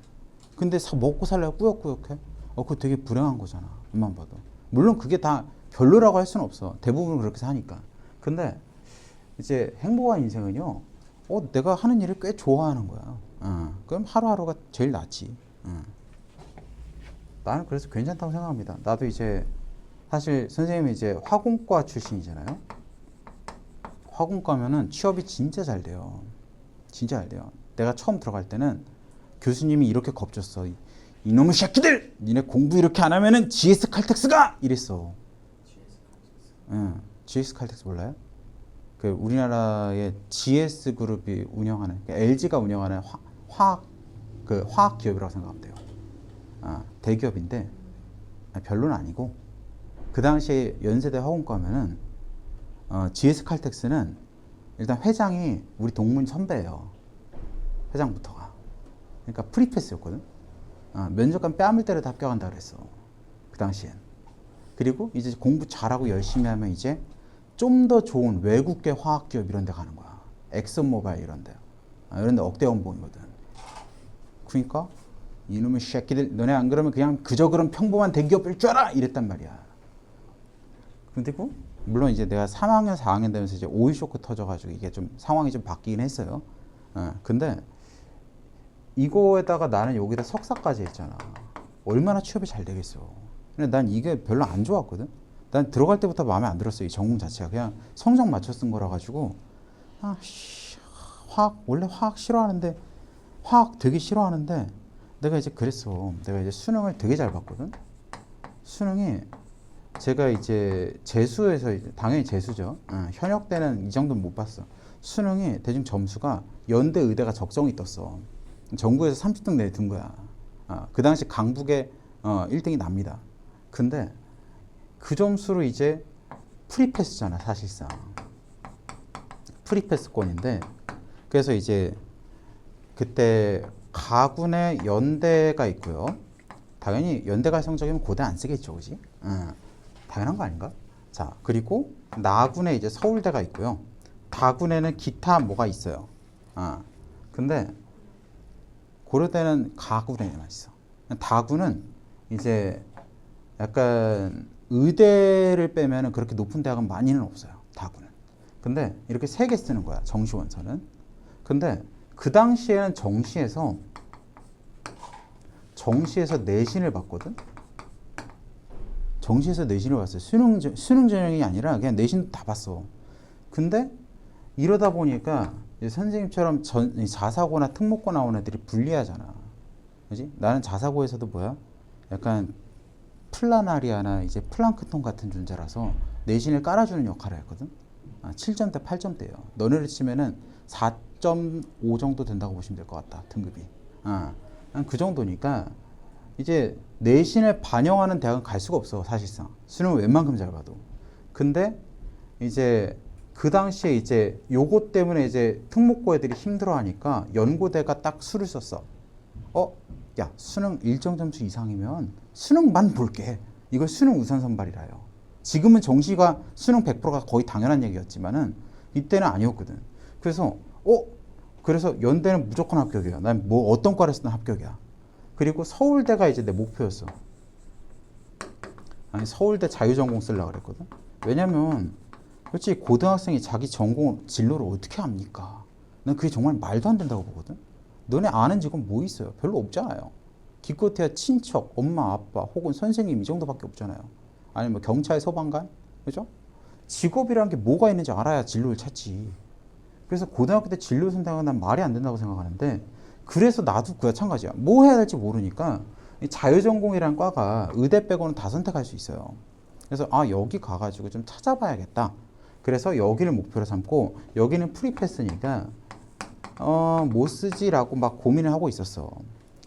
근데 먹고 살려고 꾸역꾸역해? 그거 되게 불행한 거잖아. 엄만 봐도. 물론 그게 다 별로라고 할 수는 없어. 대부분 그렇게 사니까. 근데 이제 행복한 인생은요. 내가 하는 일을 꽤 좋아하는 거야. 그럼 하루하루가 제일 낫지. 나는 그래서 괜찮다고 생각합니다. 나도 이제 사실 선생님이 이제 화공과 출신이잖아요. 화공과면은 취업이 진짜 잘 돼요. 진짜 잘 돼요. 내가 처음 들어갈 때는 교수님이 이렇게 겁줬어. 이놈의 새끼들! 니네 공부 이렇게 안 하면은 GS 칼텍스가! 이랬어. GS 칼텍스 몰라요? 그 우리나라의 GS 그룹이 운영하는, LG가 운영하는 화학 기업이라고 생각하면 돼요. 대기업인데 별로는 아니고 그 당시에 연세대 화공과면은 GS 칼텍스는 일단 회장이 우리 동문 선배예요. 회장부터가. 그러니까 프리패스였거든. 면접관 뺨을 때려 합격한다 그랬어. 그 당시엔. 그리고 이제 공부 잘하고 열심히 하면 이제 좀 더 좋은 외국계 화학기업 이런 데 가는 거야. 엑슨모바일 이런 데. 이런 데 억대 연봉이거든. 그러니까 이놈의 새끼들 너네 안 그러면 그냥 그저 그런 평범한 대기업일 줄 알아! 이랬단 말이야. 그리고 물론 이제 내가 3학년 4학년 되면서 이제 오일 쇼크 터져가지고 이게 좀 상황이 좀 바뀌긴 했어요. 근데 이거에다가 나는 여기다 석사까지 했잖아. 얼마나 취업이 잘 되겠어. 근데 난 이게 별로 안 좋았거든. 난 들어갈 때부터 마음에 안 들었어. 이 전공 자체가 그냥 성적 맞춰 쓴 거라 가지고 원래 화학 싫어하는데 화학 되게 싫어하는데 내가 이제 그랬어. 내가 이제 수능을 되게 잘 봤거든. 수능이 제가 이제 재수에서 당연히 재수죠. 현역 때는 이 정도는 못 봤어. 수능이 대충 점수가 연대 의대가 적정이 떴어. 전국에서 30등 내에 든 거야. 그 당시 강북에 1등이 납니다. 근데 그 점수로 이제 프리패스잖아, 사실상. 프리패스권인데, 그래서 이제 그때 가군에 연대가 있고요. 당연히 연대가 성적이면 고대 안 쓰겠죠, 그지? 당연한 거 아닌가? 자, 그리고 나군에 이제 서울대가 있고요. 다군에는 기타 뭐가 있어요. 근데 고려대는 가군에만 있어. 다군은 이제 약간 의대를 빼면은 그렇게 높은 대학은 많이는 없어요. 다군은. 근데 이렇게 3개 쓰는 거야. 정시원서는. 근데 그 당시에는 정시에서 내신을 봤거든. 정시에서 내신을 봤어요. 수능 전형이 아니라 그냥 내신 다 봤어. 근데 이러다 보니까 이제 선생님처럼 자사고나 특목고 나온 애들이 불리하잖아. 그지? 나는 자사고에서도 뭐야? 약간 플라나리아나 이제 플랑크톤 같은 존재라서 내신을 깔아주는 역할을 했거든. 7점대, 8점대예요. 너네를 치면은 4.5 정도 된다고 보시면 될 것 같다. 등급이. 그 정도니까 이제 내신을 반영하는 대학은 갈 수가 없어. 사실상 수능을 웬만큼 잘 봐도. 근데 이제 그 당시에 이제 요거 때문에 이제 특목고 애들이 힘들어하니까 연고대가 딱 수를 썼어. 야, 수능 일정 점수 이상이면 수능만 볼게. 이걸 수능 우선 선발이라요. 지금은 정시가 수능 100%가 거의 당연한 얘기였지만은 이때는 아니었거든. 그래서 그래서 연대는 무조건 합격이야. 난 뭐 어떤 과를 쓰든 합격이야. 그리고 서울대가 이제 내 목표였어. 아니, 서울대 자유전공 쓰려고 그랬거든. 왜냐면 솔직히 고등학생이 자기 전공 진로를 어떻게 합니까? 난 그게 정말 말도 안 된다고 보거든. 너네 아는 직업 뭐 있어요? 별로 없잖아요. 기껏해야 친척, 엄마, 아빠 혹은 선생님 이 정도밖에 없잖아요. 아니면 뭐 경찰, 소방관, 그죠? 직업이라는 게 뭐가 있는지 알아야 진로를 찾지. 그래서 고등학교 때 진로 선택은 난 말이 안 된다고 생각하는데, 그래서 나도 그 마찬가지야. 뭐 해야 될지 모르니까 자유전공이라는 과가 의대 빼고는 다 선택할 수 있어요. 그래서 여기 가가지고 좀 찾아봐야겠다. 그래서 여기를 목표로 삼고, 여기는 프리패스니까 못 쓰지라고 막 고민을 하고 있었어.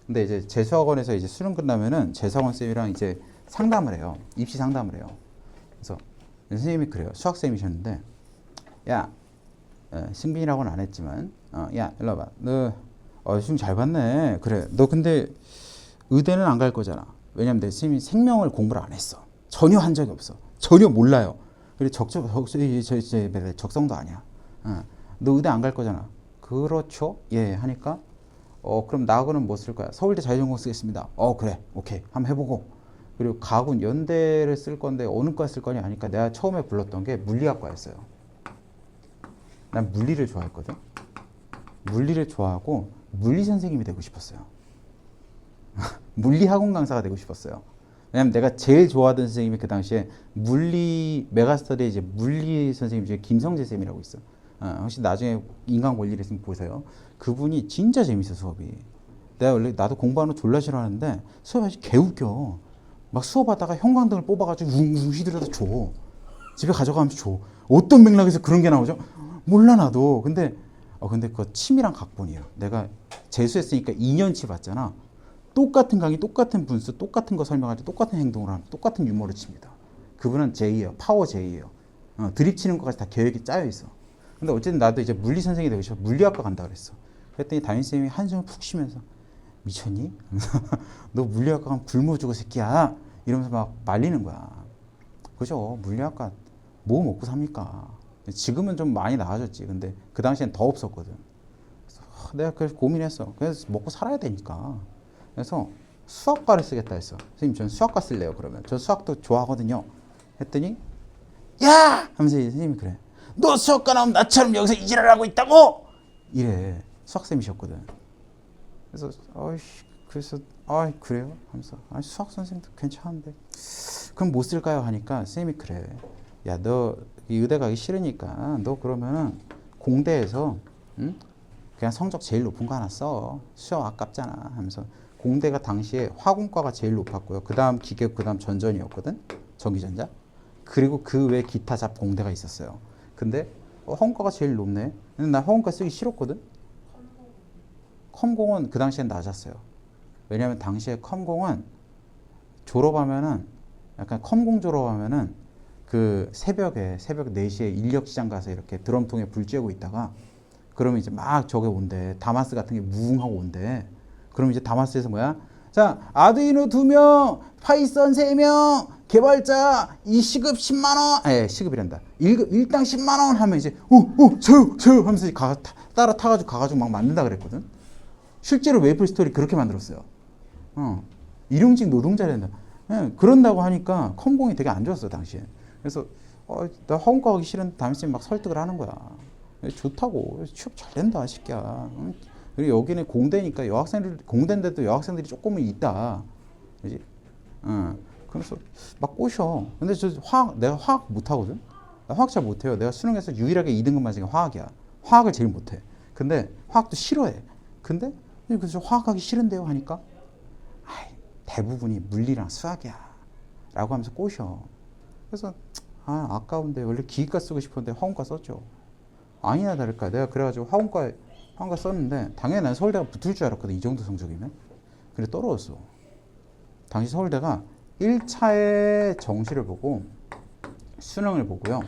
근데 이제 재수학원에서 이제 수능 끝나면은 재수학원 쌤이랑 이제 상담을 해요. 입시 상담을 해요. 그래서 선생님이 그래요. 수학 쌤이셨는데, 야, 승빈이라고는 안 했지만, 야, 일로 와봐. 너 수능 잘 봤네. 그래. 너 근데 의대는 안 갈 거잖아. 왜냐면 내 쌤이 생명을 공부를 안 했어. 전혀 한 적이 없어. 전혀 몰라요. 그리고 적성도 아니야. 너 의대 안 갈 거잖아. 그렇죠? 예, 하니까 그럼 나하고는 뭐 쓸 거야? 서울대 자유전공 쓰겠습니다. 그래. 오케이. 한번 해보고. 그리고 가군 연대를 쓸 건데 어느 과 쓸 거냐 하니까 내가 처음에 불렀던 게 물리학과였어요. 난 물리를 좋아했거든. 물리를 좋아하고 물리 선생님이 되고 싶었어요. 물리 학원 강사가 되고 싶었어요. 왜냐면 내가 제일 좋아하던 선생님이 그 당시에 물리 메가스터디 이제 물리 선생님 중에 김성재 쌤이라고 있어. 혹시 나중에 인간 원리를 있으면 보세요. 그분이 진짜 재밌어 수업이. 내가 원래 나도 공부하는 거 졸라 싫어하는데 수업이 개웃겨. 막 수업하다가 형광등을 뽑아가지고 웅웅 휘두르다 줘. 집에 가져가면서 줘. 어떤 맥락에서 그런 게 나오죠? 몰라 나도. 근데 그거 침이랑 각본이에요. 내가 재수했으니까 2년치 봤잖아. 똑같은 강의, 똑같은 분수, 똑같은 거 설명할 때 똑같은 행동을 하면 똑같은 유머를 칩니다. 그분은 J예요. 파워 J예요. 드립 치는 것까지 다 계획이 짜여 있어. 근데 어쨌든 나도 이제 물리 선생이 되고 싶어. 물리학과 간다 그랬어. 그랬더니 담임쌤이 한숨을 푹 쉬면서 미쳤니? 너 물리학과 가면 굶어 죽어 새끼야. 이러면서 막 말리는 거야. 그죠? 물리학과 뭐 먹고 삽니까? 지금은 좀 많이 나아졌지. 근데 그 당시엔 더 없었거든. 그래서 내가 그래서 고민했어. 그래서 먹고 살아야 되니까. 그래서 수학과를 쓰겠다 했어. 선생님 전 수학과 쓸래요. 그러면 저 수학도 좋아하거든요. 했더니 야! 하면서 선생님이 그래. 너 수학과 나오면 나처럼 여기서 이지랄하고 있다고! 이래. 수학쌤이셨거든. 그래서 그래요? 하면서 수학 선생님도 괜찮은데 그럼 뭐 쓸까요? 하니까 선생님이 그래. 야, 너 의대 가기 싫으니까 너 그러면은 공대에서 그냥 성적 제일 높은 거 하나 써. 수학 아깝잖아. 하면서 공대가 당시에 화공과가 제일 높았고요. 그 다음 기계, 그 다음 전전이었거든. 전기전자. 그리고 그 외 기타 잡 공대가 있었어요. 근데 화공과가 제일 높네. 근데 나 화공과 쓰기 싫었거든. 컴공은 그 당시엔 낮았어요. 왜냐하면 당시에 컴공은 졸업하면은 약간 컴공 졸업하면은 그 새벽 4시에 인력시장 가서 이렇게 드럼통에 불 쬐고 있다가 그러면 이제 막 저게 온대. 다마스 같은 게 무궁하고 온대. 그러면 이제 다마스에서 뭐야? 자, 아두이노 2명, 파이썬 3명, 개발자 이 시급 10만 원. 시급이란다. 일당 10만 원 하면 이제 저요 하면서 따라 타가지고 가가지고 막 만든다 그랬거든. 실제로 메이플 스토리 그렇게 만들었어요. 일용직 노동자를 한다. 그런다고 하니까 컴공이 되게 안 좋았어 당시에. 그래서 나 학원과 가기 싫은데 담임쌤이 막 설득을 하는 거야. 좋다고 취업 잘 된다 새끼야. 그리고 여기는 공대니까 공대인데도 여학생들이 조금은 있다. 그지? 그래서 막 꼬셔. 근데 내가 화학 못하거든. 나 화학 잘 못해요. 내가 수능에서 유일하게 2등급 맞은 게 화학이야. 화학을 제일 못해. 근데 화학도 싫어해. 근데 그래서 화학하기 싫은데요 하니까 대부분이 물리랑 수학이야 라고 하면서 꼬셔. 그래서 아까운데 원래 기계과 쓰고 싶었는데 화원과 썼죠. 아니나 다를까 내가 그래가지고 화원과 썼는데 당연히 난 서울대가 붙을 줄 알았거든. 이 정도 성적이면. 근데 떨어졌어. 당시 서울대가 1차의 정시를 보고 수능을 보고요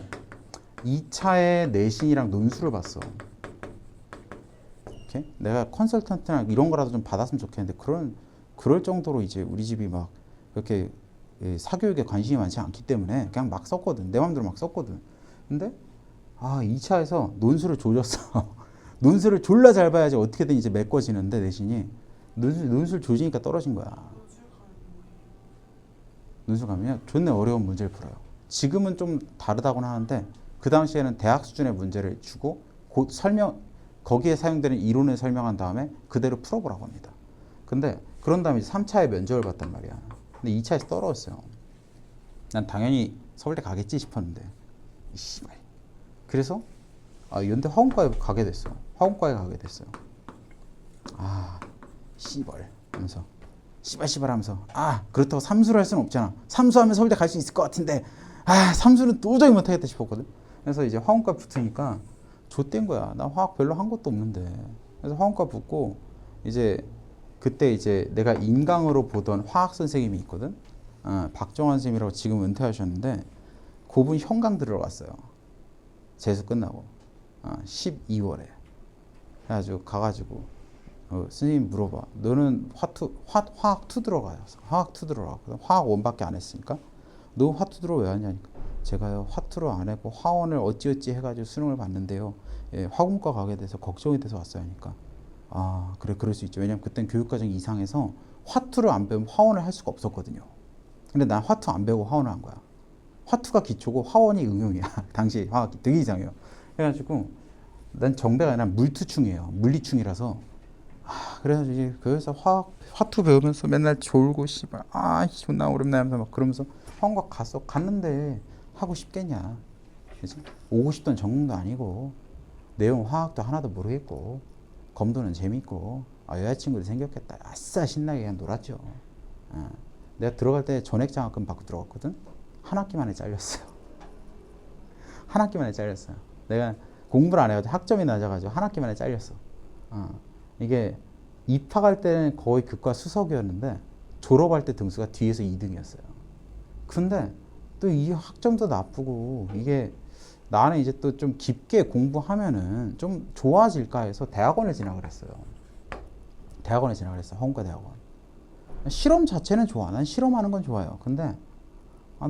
2차의 내신이랑 논술을 봤어. 이렇게? 내가 컨설턴트나 이런 거라도 좀 받았으면 좋겠는데 그럴 정도로 이제 우리 집이 막 그렇게 사교육에 관심이 많지 않기 때문에 그냥 막 썼거든. 내 마음대로 막 썼거든. 근데 2차에서 논술을 조졌어. 논술을 졸라 잘 봐야지 어떻게든 이제 메꿔지는데 내신이 논술 조지니까 떨어진 거야. 논술 가면 존나 어려운 문제를 풀어요. 지금은 좀 다르다고는 하는데 그 당시에는 대학 수준의 문제를 주고 거기에 사용되는 이론을 설명한 다음에 그대로 풀어보라고 합니다. 근데 그런 다음에 3차에 면접을 봤단 말이야. 근데 2차에서 떨어졌어요. 난 당연히 서울대 가겠지 싶었는데 씨발. 그래서 연대 화원과에 가게 됐어. 화원과에 가게 됐어요. 씨발 하면서 씨발 하면서 그렇다고 삼수를 할 수는 없잖아. 삼수하면 서울대 갈 수 있을 것 같은데 삼수는 도저히 못하겠다 싶었거든. 그래서 이제 화원과 붙으니까 좆된 거야. 나 화학 별로 한 것도 없는데. 그래서 화원과 붙고 이제 그때 이제 내가 인강으로 보던 화학 선생님이 있거든. 박정환 선생님이라고 지금 은퇴하셨는데 그분 현강 들어갔어요. 재수 끝나고 12월에. 그래가지고 가가지고 선생님 물어봐. 너는 화학 2 들어가요. 화학 2 들어가거든. 화학 1밖에 안 했으니까. 너 화학 2 들어 왜 하냐니까. 제가요 화학 2로 안 하고 화원을 어찌어찌 해가지고 수능을 봤는데요. 화공과 가게 돼서 걱정이 돼서 왔어요 하니까. 그래 그럴 수 있죠. 왜냐면 그땐 교육과정이 이상해서 화2를 안 배우면 화원을 할 수가 없었거든요. 근데 난 화2 안 배우고 화원을 한 거야. 화2가 기초고 화원이 응용이야. 당시 화학이 되게 이상해요. 그래가지고 난 정배가 아니라 물투충이에요. 물리충이라서 그래서 이제 그래서 화2 배우면서 맨날 졸고 씨발 존나 어렵네 하면서 막 그러면서 화원과 갔는데 하고 싶겠냐. 그치? 오고 싶던 전공도 아니고 내용 화학도 하나도 모르겠고 검도는 재밌고 여자친구도 생겼겠다. 아싸 신나게 그냥 놀았죠. 내가 들어갈 때 전액장학금 받고 들어갔거든. 한 학기 만에 잘렸어요. 한 학기 만에 잘렸어요. 내가 공부를 안 해가지고 학점이 낮아가지고 한 학기 만에 잘렸어. 이게 입학할 때는 거의 교과 수석이었는데 졸업할 때 등수가 뒤에서 2등이었어요. 근데 또 이 학점도 나쁘고 이게 나는 이제 또 좀 깊게 공부하면은 좀 좋아질까 해서 대학원에 진학을 했어요. 대학원에 진학을 했어요. 화공과 대학원. 실험 자체는 좋아. 난 실험하는 건 좋아요. 근데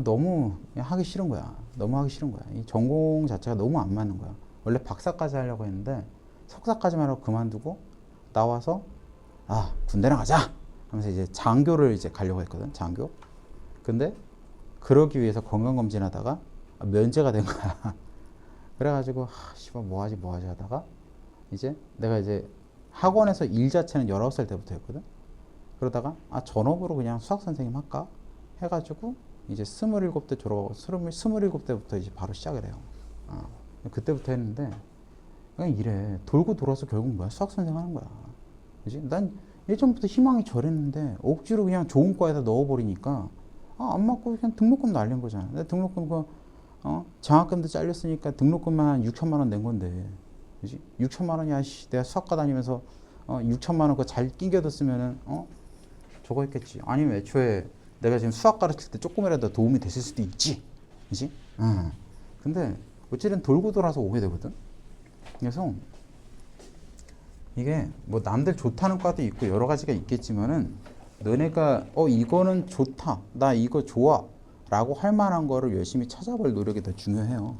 너무 하기 싫은 거야. 너무 하기 싫은 거야. 이 전공 자체가 너무 안 맞는 거야. 원래 박사까지 하려고 했는데 석사까지만 하고 그만두고 나와서 군대나 가자 하면서 이제 장교를 이제 가려고 했거든. 장교. 근데 그러기 위해서 건강검진하다가 면제가 된 거야. 그래가지고 씨발 뭐하지 하다가 이제 내가 이제 학원에서 일 자체는 19살 때부터 했거든. 그러다가 전업으로 그냥 수학 선생님 할까 해가지고 이제 27대 졸업하고 27대부터 이제 바로 시작을 해요. 그때부터 했는데 그냥 이래. 돌고 돌아서 결국 뭐야? 수학 선생 하는 거야. 그지? 난 예전부터 희망이 절했는데 억지로 그냥 좋은 과에다 넣어버리니까 안 맞고 그냥 등록금 날린 거잖아. 내가 등록금 장학금도 잘렸으니까 등록금만 한 6천만 원 낸 건데, 그지? 6천만 원이야. 내가 수학과 다니면서 6천만 원 그거 잘 끼겨뒀으면은 저거 했겠지. 아니면 애초에 내가 지금 수학 가르칠 때 조금이라도 도움이 됐을 수도 있지. 그지? 근데 어쨌든 돌고 돌아서 오게 되거든. 그래서 이게 뭐 남들 좋다는 과도 있고 여러 가지가 있겠지만은 너네가 이거는 좋다, 나 이거 좋아 라고 할 만한 거를 열심히 찾아볼 노력이 더 중요해요.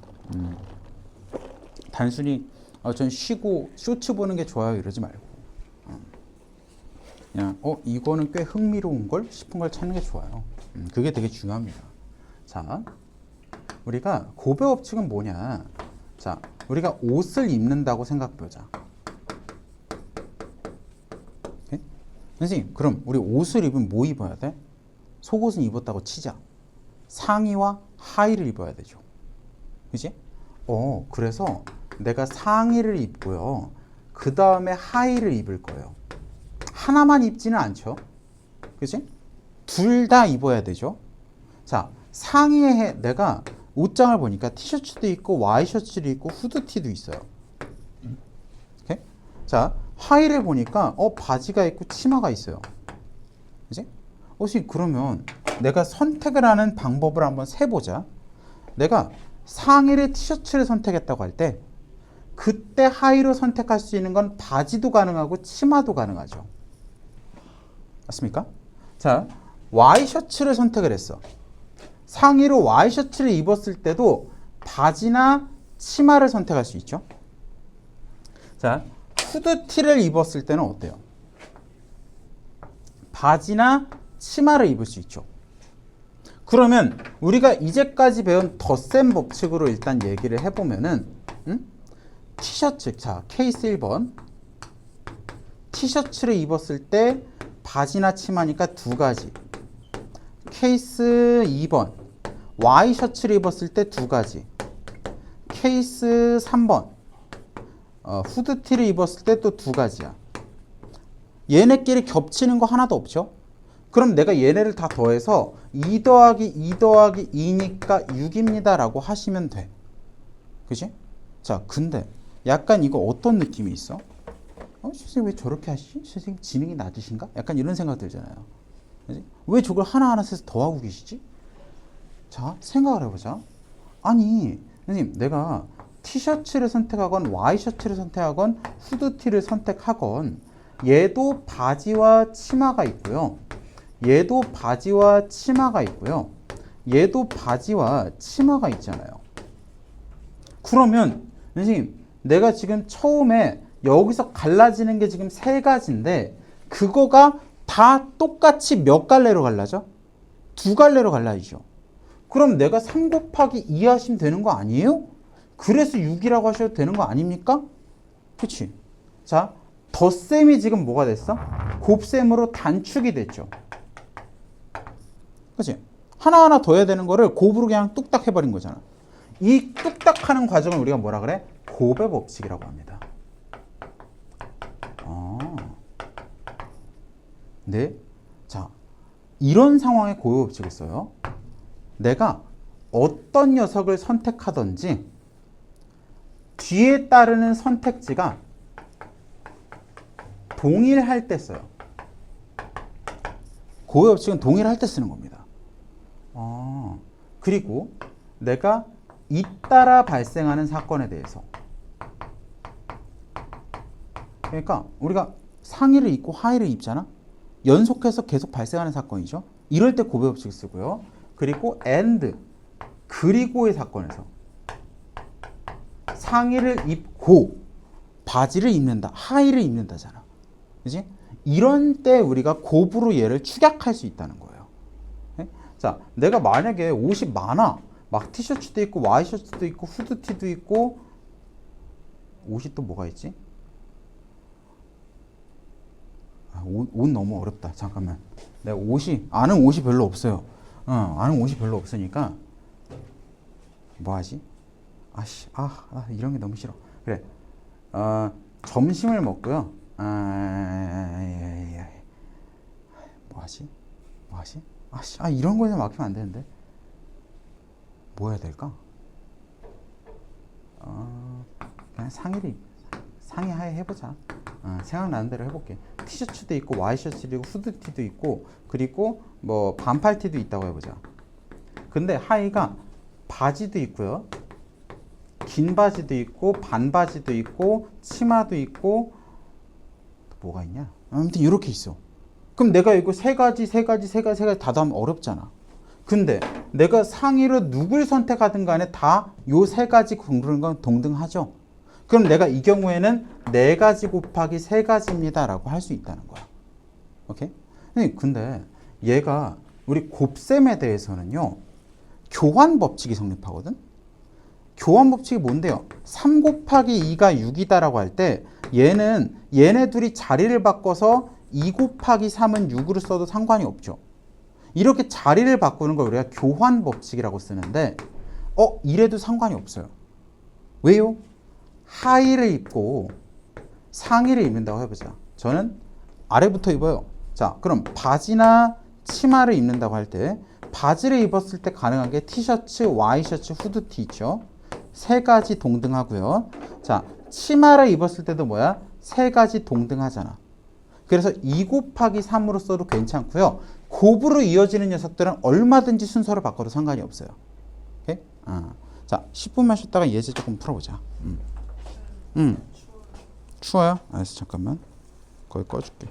단순히 전 쉬고 쇼츠 보는 게 좋아요 이러지 말고 그냥 이거는 꽤 흥미로운 걸 싶은 걸 찾는 게 좋아요. 그게 되게 중요합니다. 자, 우리가 고배 법칙은 뭐냐? 자, 우리가 옷을 입는다고 생각해보자. 오케이? 선생님, 그럼 우리 옷을 입으면 뭐 입어야 돼? 속옷은 입었다고 치자. 상의와 하의를 입어야 되죠. 그지? 그래서 내가 상의를 입고요. 그 다음에 하의를 입을 거예요. 하나만 입지는 않죠. 그치? 둘 다 입어야 되죠. 자, 상의에 내가 옷장을 보니까 티셔츠도 있고 와이셔츠도 있고 후드티도 있어요. 오케이? 자, 하의를 보니까 바지가 있고 치마가 있어요. 그치? 혹시 그러면 내가 선택을 하는 방법을 한번 세보자. 내가 상의를 티셔츠를 선택했다고 할 때 그때 하의로 선택할 수 있는 건 바지도 가능하고 치마도 가능하죠. 맞습니까? 자, 와이셔츠를 선택을 했어. 상의로 와이셔츠를 입었을 때도 바지나 치마를 선택할 수 있죠. 자, 후드티를 입었을 때는 어때요? 바지나 치마를 입을 수 있죠. 그러면 우리가 이제까지 배운 덧셈 법칙으로 일단 얘기를 해보면은 티셔츠, 자, 케이스 1번 티셔츠를 입었을 때 바지나 치마니까 두 가지. 케이스 2번 와이셔츠를 입었을 때 두 가지. 케이스 3번 후드티를 입었을 때 또 두 가지야. 얘네끼리 겹치는 거 하나도 없죠? 그럼 내가 얘네를 다 더해서 2 더하기 2 더하기 2니까 6입니다 라고 하시면 돼. 그치? 자, 근데 약간 이거 어떤 느낌이 있어? 선생님 왜 저렇게 하시지? 선생님 지능이 낮으신가? 약간 이런 생각 들잖아요. 그치? 왜 저걸 하나하나 세서 더하고 계시지? 자, 생각을 해보자. 아니, 선생님 내가 티셔츠를 선택하건 와이셔츠를 선택하건 후드티를 선택하건 얘도 바지와 치마가 있고요. 얘도 바지와 치마가 있고요. 얘도 바지와 치마가 있잖아요. 그러면 선생님 내가 지금 처음에 여기서 갈라지는 게 지금 세 가지인데 그거가 다 똑같이 몇 갈래로 갈라져? 두 갈래로 갈라지죠. 그럼 내가 3 곱하기 2 하시면 되는 거 아니에요? 그래서 6이라고 하셔도 되는 거 아닙니까? 그치? 자, 덧셈이 지금 뭐가 됐어? 곱셈으로 단축이 됐죠. 그치? 하나하나 더해야 되는 거를 곱으로 그냥 뚝딱 해버린 거잖아. 이 뚝딱 하는 과정을 우리가 뭐라 그래? 곱의 법칙이라고 합니다. 네. 자, 이런 상황에 곱의 법칙을 써요. 내가 어떤 녀석을 선택하든지 뒤에 따르는 선택지가 동일할 때 써요. 곱의 법칙은 동일할 때 쓰는 겁니다. 그리고 내가 잇따라 발생하는 사건에 대해서 그러니까 우리가 상의를 입고 하의를 입잖아. 연속해서 계속 발생하는 사건이죠. 이럴 때 곱의 법칙을 쓰고요. 그리고 and 그리고의 사건에서 상의를 입고 바지를 입는다, 하의를 입는다잖아. 그지? 이런 때 우리가 곱으로 얘를 축약할 수 있다는 거예요. 네? 자, 내가 만약에 옷이 많아. 막 티셔츠도 있고 와이셔츠도 있고 후드티도 있고 옷이 또 뭐가 있지? 옷 너무 어렵다. 잠깐만. 내가 아는 옷이 별로 없어요. 아는 옷이 별로 없으니까 뭐 하지? 이런 게 너무 싫어. 그래. 점심을 먹고요. 뭐 하지? 이런 거에 막히면 안 되는데. 뭐 해야 될까? 그냥 상의 하에 해보자. 생각나는 대로 해볼게. 티셔츠도 있고 와이셔츠도 있고 후드티도 있고 그리고 뭐 반팔티도 있다고 해보자. 근데 하의가 바지도 있고요. 긴 바지도 있고 반바지도 있고 치마도 있고 또 뭐가 있냐? 아무튼 이렇게 있어. 그럼 내가 이거 세 가지 다 하면 어렵잖아. 근데 내가 상의로 누굴 선택하든 간에 다 요 세 가지 건 동등하죠. 그럼 내가 이 경우에는 네 가지 곱하기 세 가지입니다 라고 할 수 있다는 거야. 오케이? 근데 얘가 우리 곱셈에 대해서는요, 교환 법칙이 성립하거든? 교환 법칙이 뭔데요? 3 곱하기 2가 6이다라고 할 때 얘네 둘이 자리를 바꿔서 2 곱하기 3은 6으로 써도 상관이 없죠. 이렇게 자리를 바꾸는 걸 우리가 교환 법칙이라고 쓰는데 이래도 상관이 없어요. 왜요? 하의를 입고 상의를 입는다고 해보자. 저는 아래부터 입어요. 자, 그럼 바지나 치마를 입는다고 할 때 바지를 입었을 때 가능한 게 티셔츠, 와이셔츠, 후드티 있죠. 세 가지 동등하고요. 자, 치마를 입었을 때도 뭐야? 세 가지 동등하잖아. 그래서 2 곱하기 3으로 써도 괜찮고요. 곱으로 이어지는 녀석들은 얼마든지 순서를 바꿔도 상관이 없어요. 오케이? 자, 10분만 쉬다가 예제 조금 풀어보자. 추워요? 알았어, 잠깐만. 거기 꺼줄게.